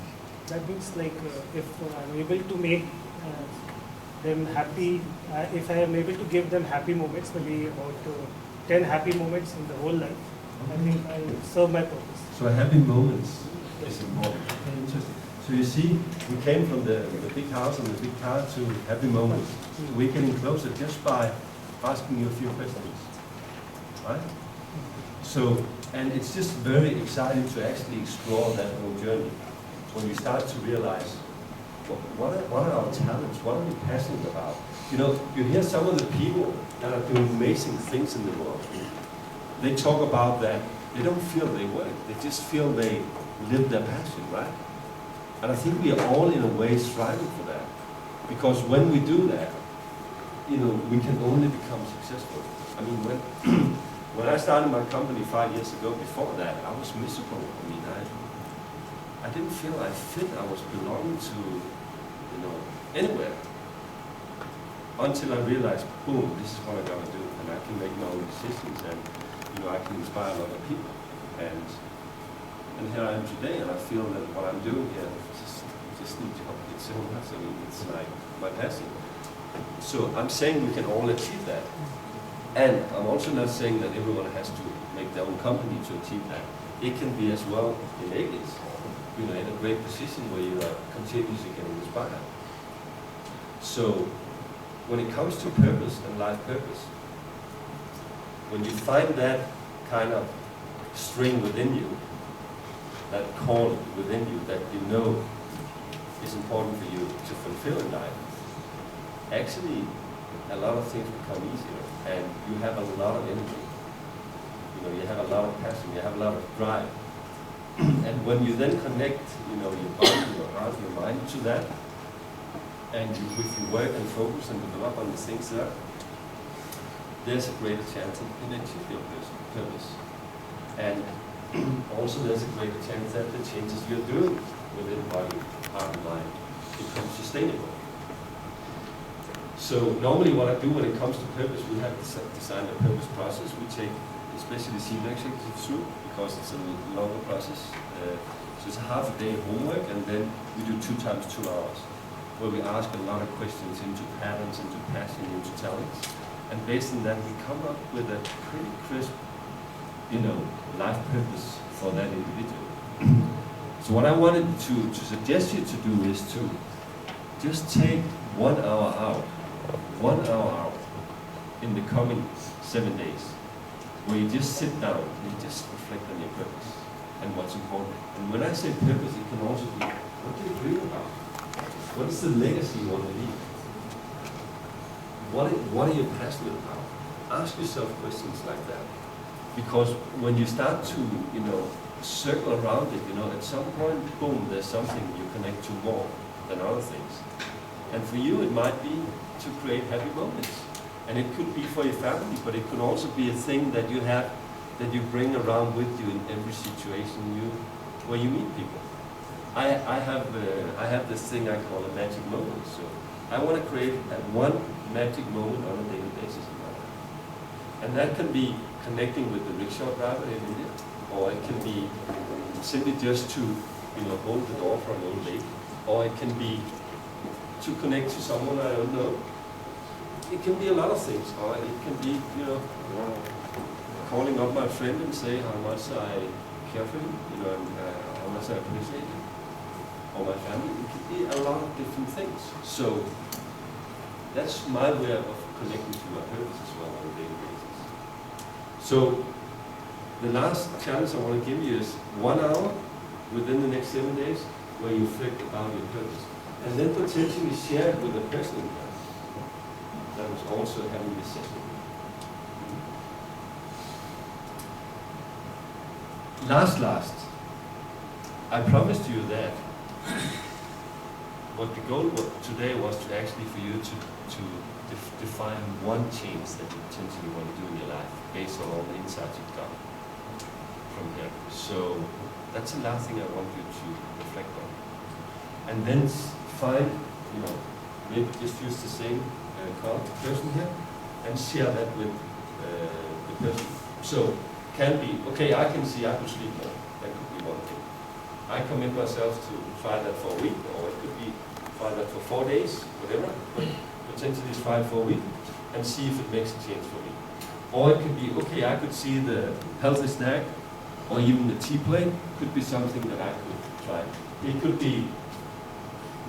That means like if I'm able to make them happy, if I am able to give them happy moments, maybe about 10 happy moments in the whole life, I think I serve my purpose. So happy moments is important. Interesting. So you see, we came from the big house and the big car to happy moments. We're getting closer just by asking you a few questions, right? So, and it's just very exciting to actually explore that whole journey. When we start to realize, what are our talents? What are we passionate about? You hear some of the people that are doing amazing things in the world. They talk about that. They don't feel they work. They just feel they live their passion, right? And I think we are all in a way striving for that. Because when we do that, we can only become successful. I mean, when I started my company 5 years ago, before that, I was miserable. I mean, I didn't feel I fit. I was belonging to, anywhere. Until I realized, boom, this is what I gotta do, and I can make my own decisions, and I can inspire a lot of people. And here I am today, and I feel that what I'm doing here is just a job. It's so much. I mean, it's like my passion. So I'm saying we can all achieve that. And I'm also not saying that everyone has to make their own company to achieve that. It can be as well innately, in a great position where you are continuously getting inspired. So when it comes to purpose and life purpose, when you find that kind of string within you, that call within you that you know is important for you to fulfill in life, actually a lot of things become easier and you have a lot of energy. You know, you have a lot of passion, you have a lot of drive. And when you then connect, you know, your body, your heart, your mind to that, and if you work and focus and develop on the things there, there's a greater chance in achieving your purpose. And also there's a greater chance that the changes you're doing within body, heart, and mind become sustainable. So normally what I do when it comes to purpose, we have designed a purpose process. We take especially senior executives through because it's a longer process. So it's a half a day homework, and then we do 2 times 2 hours, where we ask a lot of questions into patterns, into passion, into talents. And based on that, we come up with a pretty crisp, you know, life purpose for that individual. So what I wanted to suggest you to do is to just take 1 hour out, 1 hour out in the coming 7 days, where you just sit down and you just reflect on your purpose and what's important. And when I say purpose, it can also be, what do you dream about? What is the legacy you want to leave? What are you passionate about? Ask yourself questions like that. Because when you start to, you know, circle around it, you know, at some point, boom, there's something you connect to more than other things. And for you, it might be to create happy moments. And it could be for your family, but it could also be a thing that you have, that you bring around with you in every situation where you meet people. I have this thing I call a magic moment. So I want to create one magic moment on a daily basis in my life. And that can be connecting with the rickshaw driver in India, or it can be simply just to, you know, hold the door for an old lady, or it can be to connect to someone I don't know. It can be a lot of things, or it can be, you know, calling up my friend and say how much I care for him, you know, and how much I appreciate him, or my family. It can be a lot of different things. So that's my way of connecting to my purpose as well on a daily basis. So the last challenge I want to give you is 1 hour within the next 7 days where you reflect about your purpose. And then potentially share it with a person in there that was also having this session. Last, I promised you that what the goal today was to actually for you to define one change that you potentially want to do in your life based on all the insights you've got from here. So that's the last thing I want you to reflect on. And then find, you know, maybe just use the same person here and share that with the person. So can be, okay, I can see I could sleep more. That could be one thing. I commit myself to try that for a week, or it could be try that for 4 days, whatever, but potentially it's try for a week and see if it makes a change for me. Or it could be, okay, I could see the healthy snack, or even the tea plate could be something that I could try. It could be,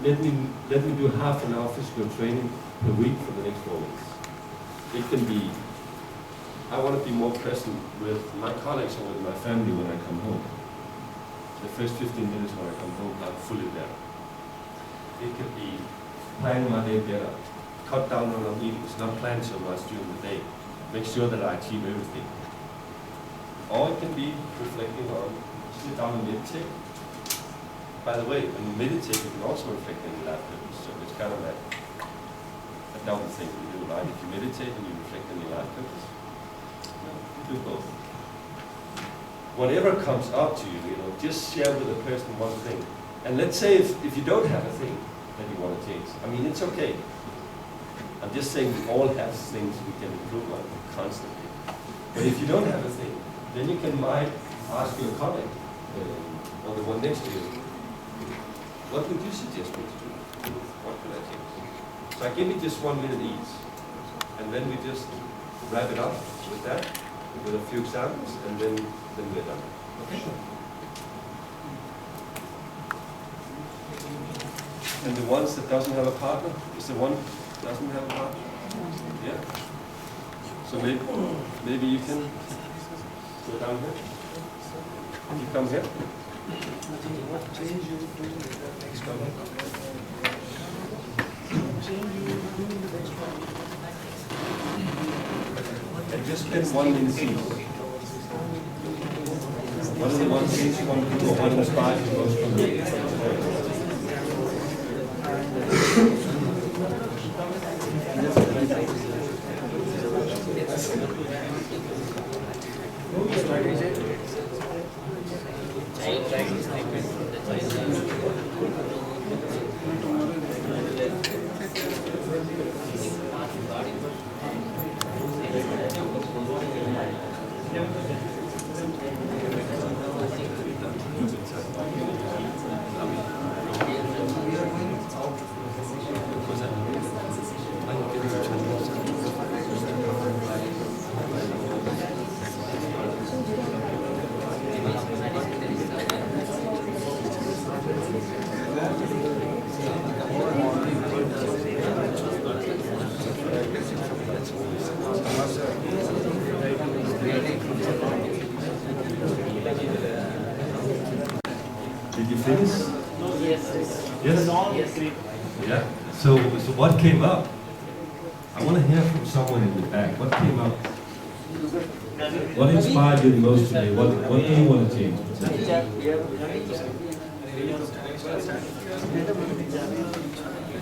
let me do half an hour physical training per week for the next 4 weeks. It can be, I want to be more present with my colleagues or with my family when I come home. The first 15 minutes when I come home, I'm fully there. It could be planning my day better, cut down on our meetings, not plan so much during the day, make sure that I achieve everything. Or it can be reflecting on, sit down and meditate. By the way, when you meditate, you can also reflect on your life purpose, so it's kind of a double thing you do, right? If you meditate and you reflect on your life purpose, you do both. Whatever comes up to you, you know, just share with a person one thing. And let's say if you don't have a thing that you want to change, I mean, it's okay. I'm just saying we all have things we can improve on constantly. But if you don't have a thing, then you might ask your colleague, or the one next to you, what would you suggest me to do? What could I change? So I give you just 1 minute each. And then we just wrap it up with that, with a few examples, and then we're done. Okay? And the ones that doesn't have a partner, is the one that doesn't have a partner? Yeah? So maybe you can go down here. You come here. What change you do in the next one? Just get one in each. One in the one case, one in the one in the five goes from Did you finish? Yes. Yes? Yeah. So what came up? I want to hear from someone in the back. What came up? What inspired you the most today? What do you want to change?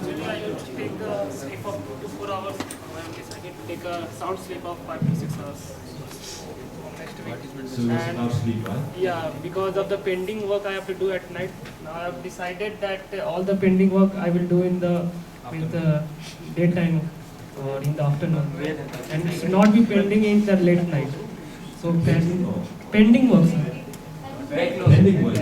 Usually I used to take a sleep of 2 to 4 hours. I decided to take a sound sleep of 5 to 6 hours. So it's about sleep, right? Yeah, because of the pending work I have to do at night. Now I have decided that all the pending work I will do in the daytime or in the afternoon, and it should not be pending in the late night. So pending work, sir. Pending work.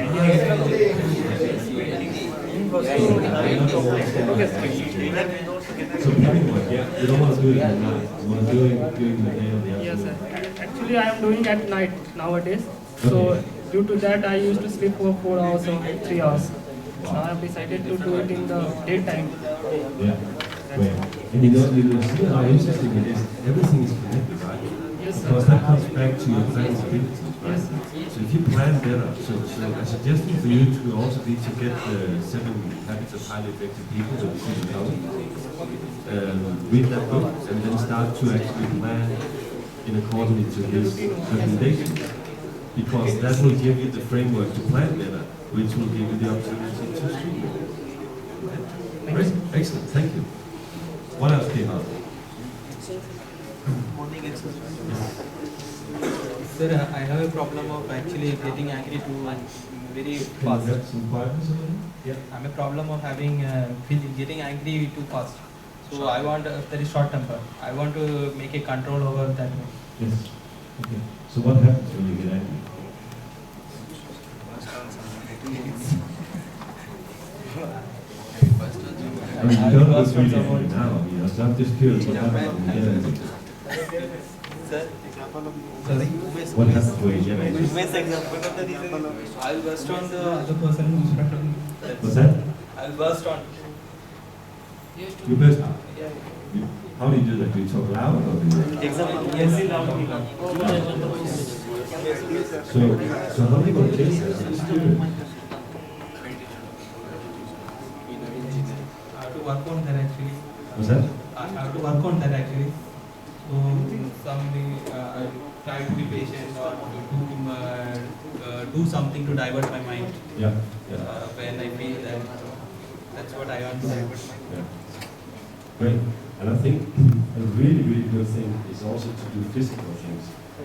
So pending work, yeah. You don't want to do it at night. You want to do it during the day or the afternoon. Yes, sir. Actually, I am doing at night nowadays. So due to that, I used to sleep for 4 hours or 3 hours. Now I have decided to do it in the daytime. Yeah. Great. And you see how interesting it is. Everything is connected, right? Yes, sir. Because that comes back to your planning abilities, right? Yes, sir. So if you plan better, so a suggestion for you to also be to get the 7 Habits of Highly Effective People that we see read that book and then start to actually plan in accordance to his recommendations. Because that will give you the framework to plan better, which will give you the opportunity to stream it. Great, excellent, thank you. What else came out? Morning exercise. Sir, I have a problem of actually getting angry too very Can you fast. get some quietness over there? Yeah, I'm a problem of having getting angry too fast. So I want very short temper. I want to make a control over that. Yes. Okay. So what happens when you get angry? I mean, you don't look really angry now, you know, so I'm just curious what happens when you get angry. Sir, sorry. What happens when you get angry? Example of the reason I'll burst on the other person who's in front of me. What's that? I'll burst on. You burst out. How do you do that? Do you talk loud or do you... Example, yes. So how many more cases? I'm just curious. I have to work on that actually. What's that? I have to work on that actually. So I try to be patient or to do something to divert my mind. Yeah. When I feel that that's what I want to divert my mind. Yeah. Great. And I think a really, really good thing is also to do physical things.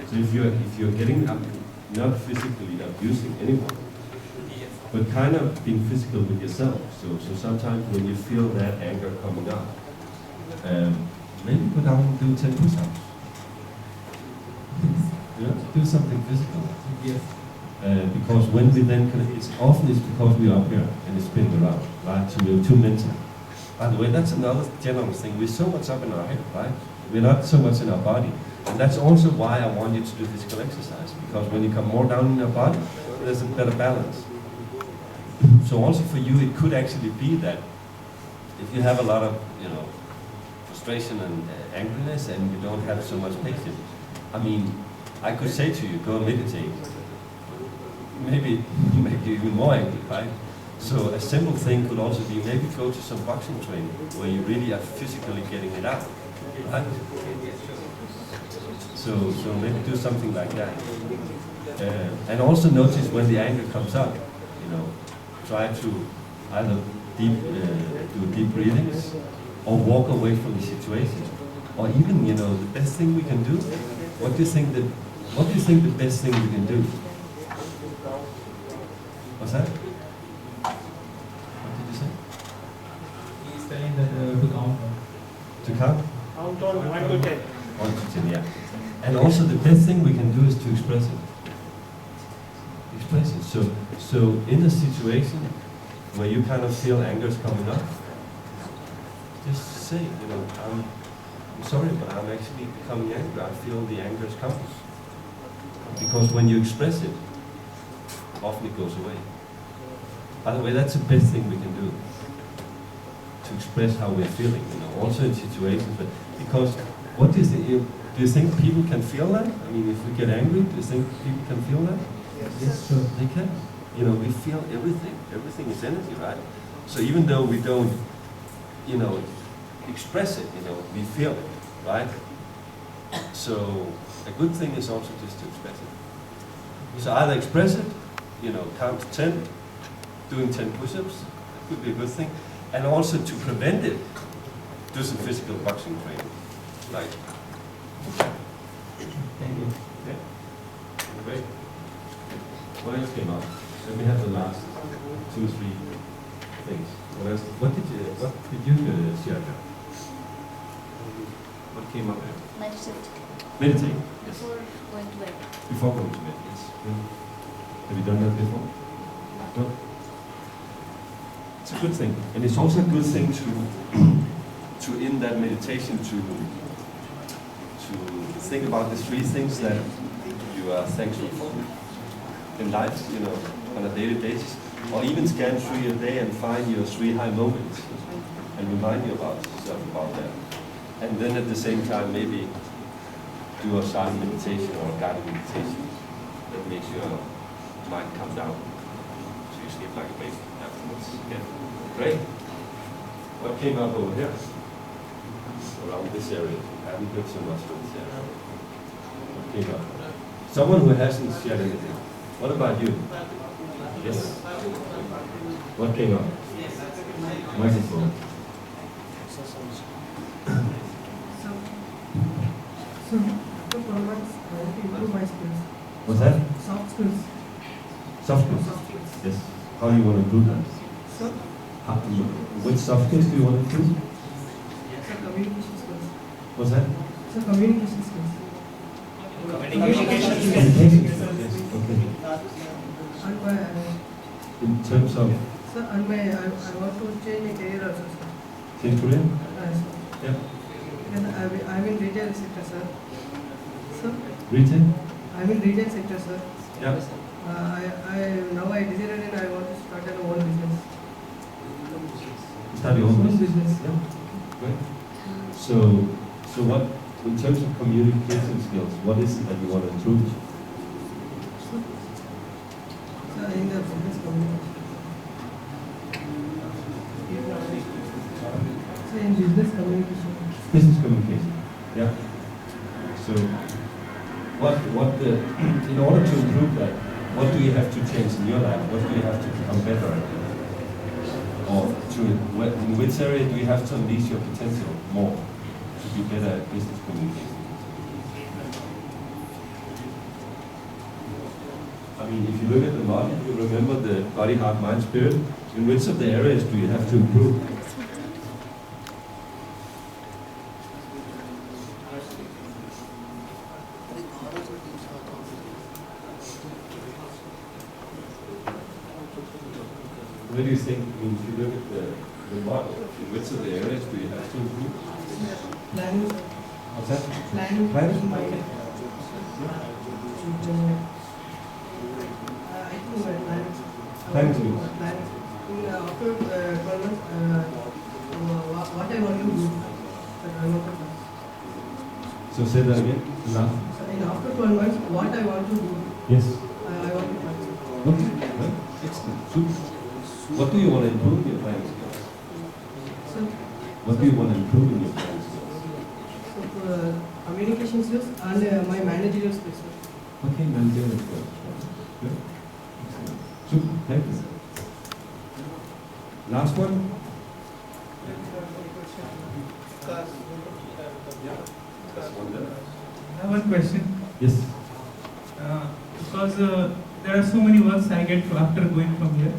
So if you're getting up, not physically abusing anyone, Yes. but kind of being physical with yourself. So sometimes when you feel that anger coming up, maybe go down and do 10 push-ups. Do something physical. Yes. Because when we then it's because we are up here and it's spinning around, right? So we're too mental. By the way, that's another general thing. We're so much up in our head, right? We're not so much in our body. And that's also why I want you to do physical exercise, because when you come more down in your body, there's a better balance. So also for you, it could actually be that if you have a lot of, frustration and angriness, and you don't have so much patience. I mean, I could say to you, go and meditate. Maybe make you even more angry, right? So a simple thing could also be maybe go to some boxing training where you really are physically getting it out, right? So maybe do something like that. And also notice when the anger comes up, try to either do deep breathings or walk away from the situation. Or even, the best thing we can do, what do you think the best thing we can do? What's that? What did you say? He's telling that to count. To count? Count on 1 to 10. 1 to 10, yeah. And also the best thing we can do is to express it. Express it. So in a situation where you kind of feel anger is coming up, just say, I'm sorry, but I'm actually becoming angry. I feel the anger is coming. Because when you express it, often it goes away. By the way, that's the best thing we can do, to express how we're feeling, also in situations. But because, what do you think? Do you think people can feel that? I mean, if we get angry, do you think people can feel that? Yes, sure. They can. We feel everything. Everything is energy, right? So even though we don't, express it, we feel it, right? So a good thing is also just to express it. So either express it, count to 10, doing 10 push-ups, that could be a good thing. And also to prevent it, do some physical boxing training. Like, Thank you. yeah. Great. What else came up? Let me have the last 2 or 3 things. What else? What did you share? What came up there? Meditate. Meditate. Yes. Before going to bed. Before going to bed, yes. Have you done that before? No? It's a good thing. And it's also a good thing to in that meditation, to think about the 3 things that you are thankful for in life, on a daily basis. Or even scan through your day and find your 3 high moments and remind yourself about that. And then at the same time, maybe do a silent meditation or a guided meditation that makes your mind come down, so you sleep like a baby afterwards. Yeah. Great. What came up over here? Around this area. I haven't heard so much from this area. What came up? Someone who hasn't shared anything. What about you? Yes. What came up? Microphone. So, after programs, I want to improve my skills. What's that? Soft skills. Soft skills. Soft skills. Yes. How do you want to improve that? So, Which soft skills do you want to improve? so communication skills. What's that? So, communication skills. Communication skills. Yes. Okay. And my, In terms of so, and my, I want to change my career also, sir. change career? So, Yeah. and I'm in retail sector, sir. So, Retail? I'm in retail sector, sir. Yeah. Now I decided and I want to start an own business. Start your own business? business. Yeah. Right. So what, in terms of communication skills, what is it that you want to improve? So, in the business communication. So, in business communication. Business communication. Yeah. So in order to improve that, what do you have to change in your life? What do you have to become better at? Or in which area do you have to unleash your potential more to be better at business communication? I mean, if you look at the model, you remember the body, heart, mind, spirit. In which of the areas do you have to improve? Where do you think, I mean, if you look at the model, in which of the areas do you have to improve? Planning. What's that? Planning. Planning? Okay. I think my planning. Planning to do. Planning. After 12 months, what I want to do. I want to try. So say that again. Last. So in after 12 months, what I want to do, Yes. I want to try. Okay. Right. Excellent. Super. What do you want to improve in your planning skills? So, What do you want to improve in your planning skills? so communication skills and my managerial skills. Okay, managerial skills. Good. Excellent. Super. Thank you. Last one. That's one there. I have one question. Yes. Because there are so many works I get after going from here.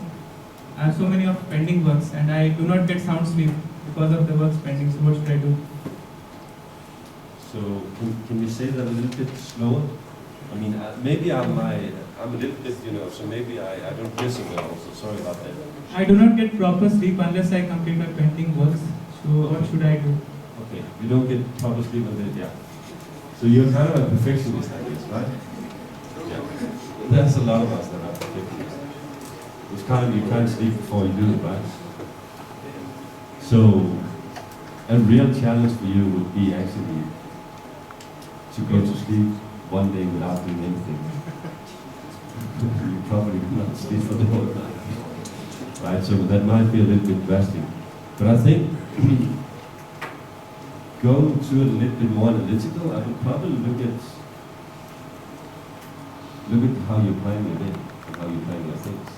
I have so many of pending works and I do not get sound sleep because of the works pending. So what should I do? So can you say that a little bit slower? I mean, maybe I'm a little bit, so maybe I don't hear so well also. Sorry about that. I do not get proper sleep unless I complete my pending works. So what should I do? Okay, you don't get proper sleep on it, yeah. So you're kind of a perfectionist, I guess, right? Yeah. There's a lot of us that are perfectionists. It's kind of, you can't sleep before you do it, right? So, a real challenge for you would be actually to go to sleep one day without doing anything. You probably will not sleep for the whole night. Right, so that might be a little bit drastic. But I think go to it a little bit more analytical. I would probably look at how you're planning your day, and how you're planning your things,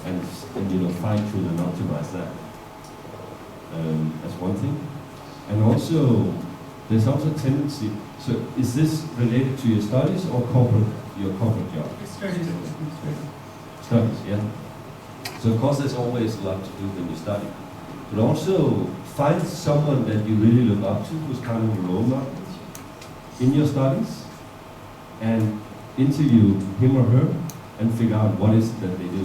and fine tune and optimize that. That's one thing. And also, there's also a tendency. So, is this related to your studies or your corporate job? Studies. Studies, yeah. So of course there's always a lot to do when you study. But also find someone that you really look up to who's kind of a role model in your studies and interview him or her and figure out what is it that they do.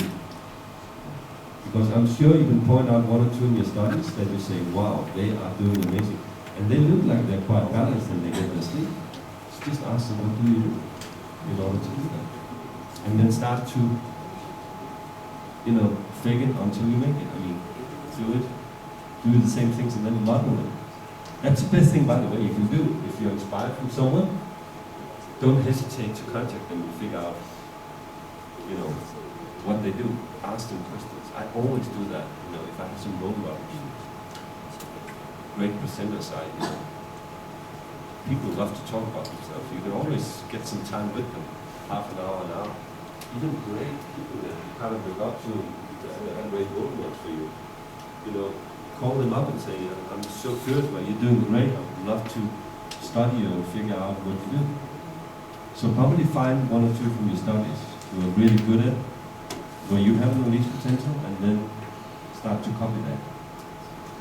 Because I'm sure you can point out one or two in your studies that you say, wow, they are doing amazing. And they look like they're quite balanced and they get their sleep. So just ask them, what do you do in order to do that? And then start to fake it until you make it. I mean, do the same things and then model them. That's the best thing, by the way, you can do. If you're inspired from someone, don't hesitate to contact them and figure out, what they do. Ask them questions. I always do that, if I have some role models. Great presenters, people love to talk about themselves. You can always get some time with them, half an hour, an hour. Even great people that you kind of look up to, that are great role models for you. Call them up and say, I'm so curious about you, you're doing great. I would love to study you and figure out what you do. So probably find one or two from your studies who are really good at, where you have the least potential, and then start to copy that.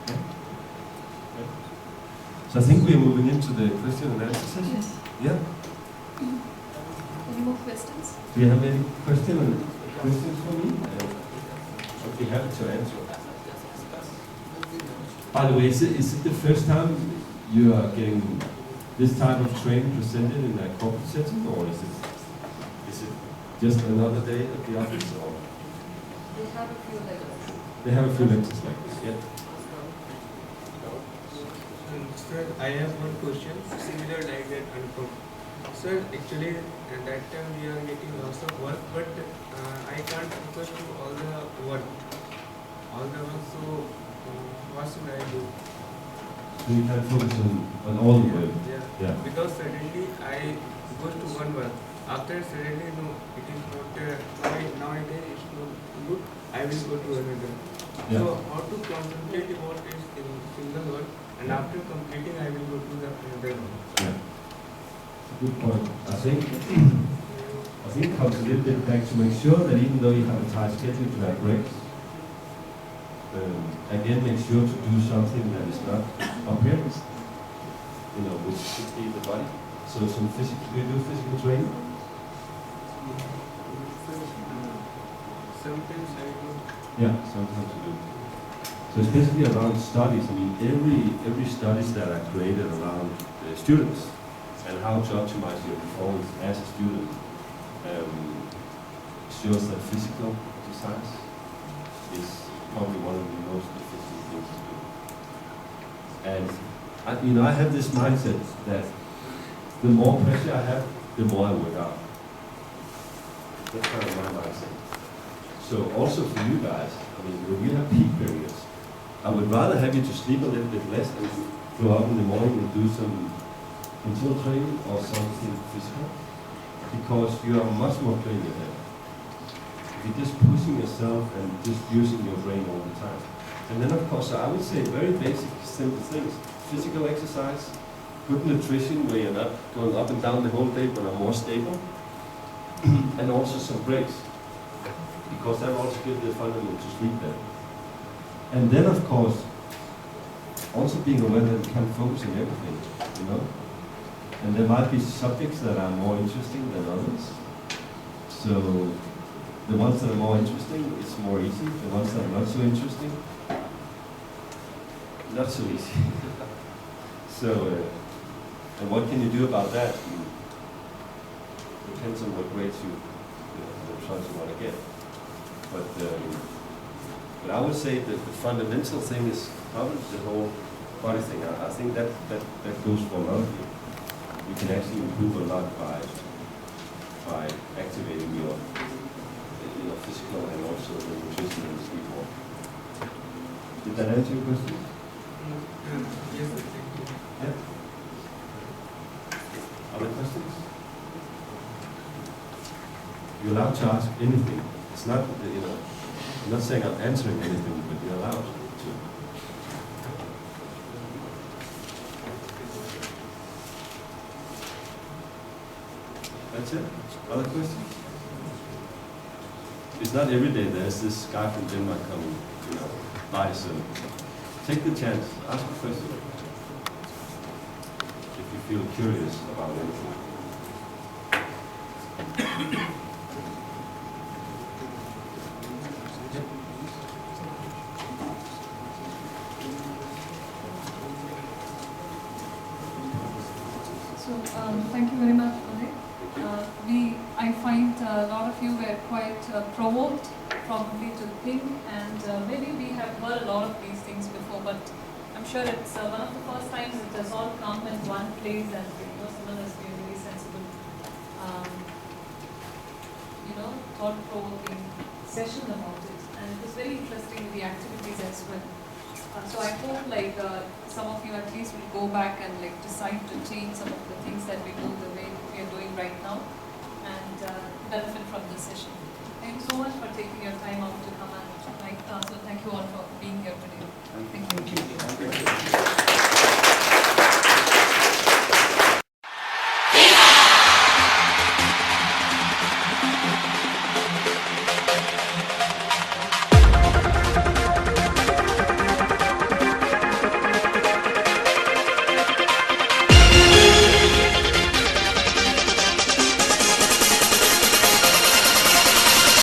Okay? Okay. So I think we are moving into the question and answer session. Yes. Yeah? Any more questions? Do you have any questions for me? I'd be happy to answer. By the way, is it the first time you are getting this type of training presented in a corporate setting, or is it just another day at the office? Or They have a few lectures. they have a few lectures like this, yeah? Sir, I have one question, similar like that unquote. Sir, actually at that time we are getting lots of work, but I can't focus to all the work. So what should I do? So you can focus on all the work. Yeah. Because suddenly I go to one work. After suddenly no, it is not nowadays it's not good. I will go to another. Yeah. So how to concentrate about this in single work, and after completing I will go to the another one. Yeah. Good point. I think it comes a little bit back to make sure that even though you have a tight schedule to have breaks, again make sure to do something that is not appearance, which should be the body. So some physical, do you do physical training? Sometimes I do. Yeah, sometimes you do. So especially around studies, I mean every studies that are created around students and how to optimize your performance as a student shows that physical exercise is probably one of the most efficient things to do. And I have this mindset that the more pressure I have, the more I work out. That's kind of my mindset. So also for you guys, when you have peak periods, I would rather have you to sleep a little bit less and go out in the morning and do some interval training or something physical, because you are much more clear in your head. If you're just pushing yourself and just using your brain all the time. And then of course, I would say very basic, simple things. Physical exercise, good nutrition where you're not going up and down the whole day but are more stable, and also some breaks, because that also gives the fundament to sleep better. And then of course, also being aware that you can't focus on everything, And there might be subjects that are more interesting than others. So the ones that are more interesting, it's more easy. The ones that are not so interesting, not so easy. So, and what can you do about that? Depends on what grades the results you want to get. But I would say that the fundamental thing is probably the whole body thing. I think that goes for a lot of you. You can actually improve a lot by activating your physical and also the nutrition and sleep more. Did that answer your question? Yes, sir, thank you. Yeah. Other questions? You're allowed to ask anything. It's not, I'm not saying I'm answering anything, but you're allowed to. That's it. Other questions? It's not every day there's this guy from Denmark coming, by, so take the chance, ask a question. If you feel curious about anything. So thank you very much, Ole. I find a lot of you were quite provoked, probably to think, and maybe we have heard a lot of these things before, but I'm sure it's one of the first times it has all come in one place, and someone has been really sensible, thought-provoking session about it, and it was very interesting with the activities as well. So I hope some of you at least will go back and decide to change some of the things that we do the way we are doing right now, and benefit from this session. Thank you so much for taking your time out to come and so thank you all for being here today. Thank you.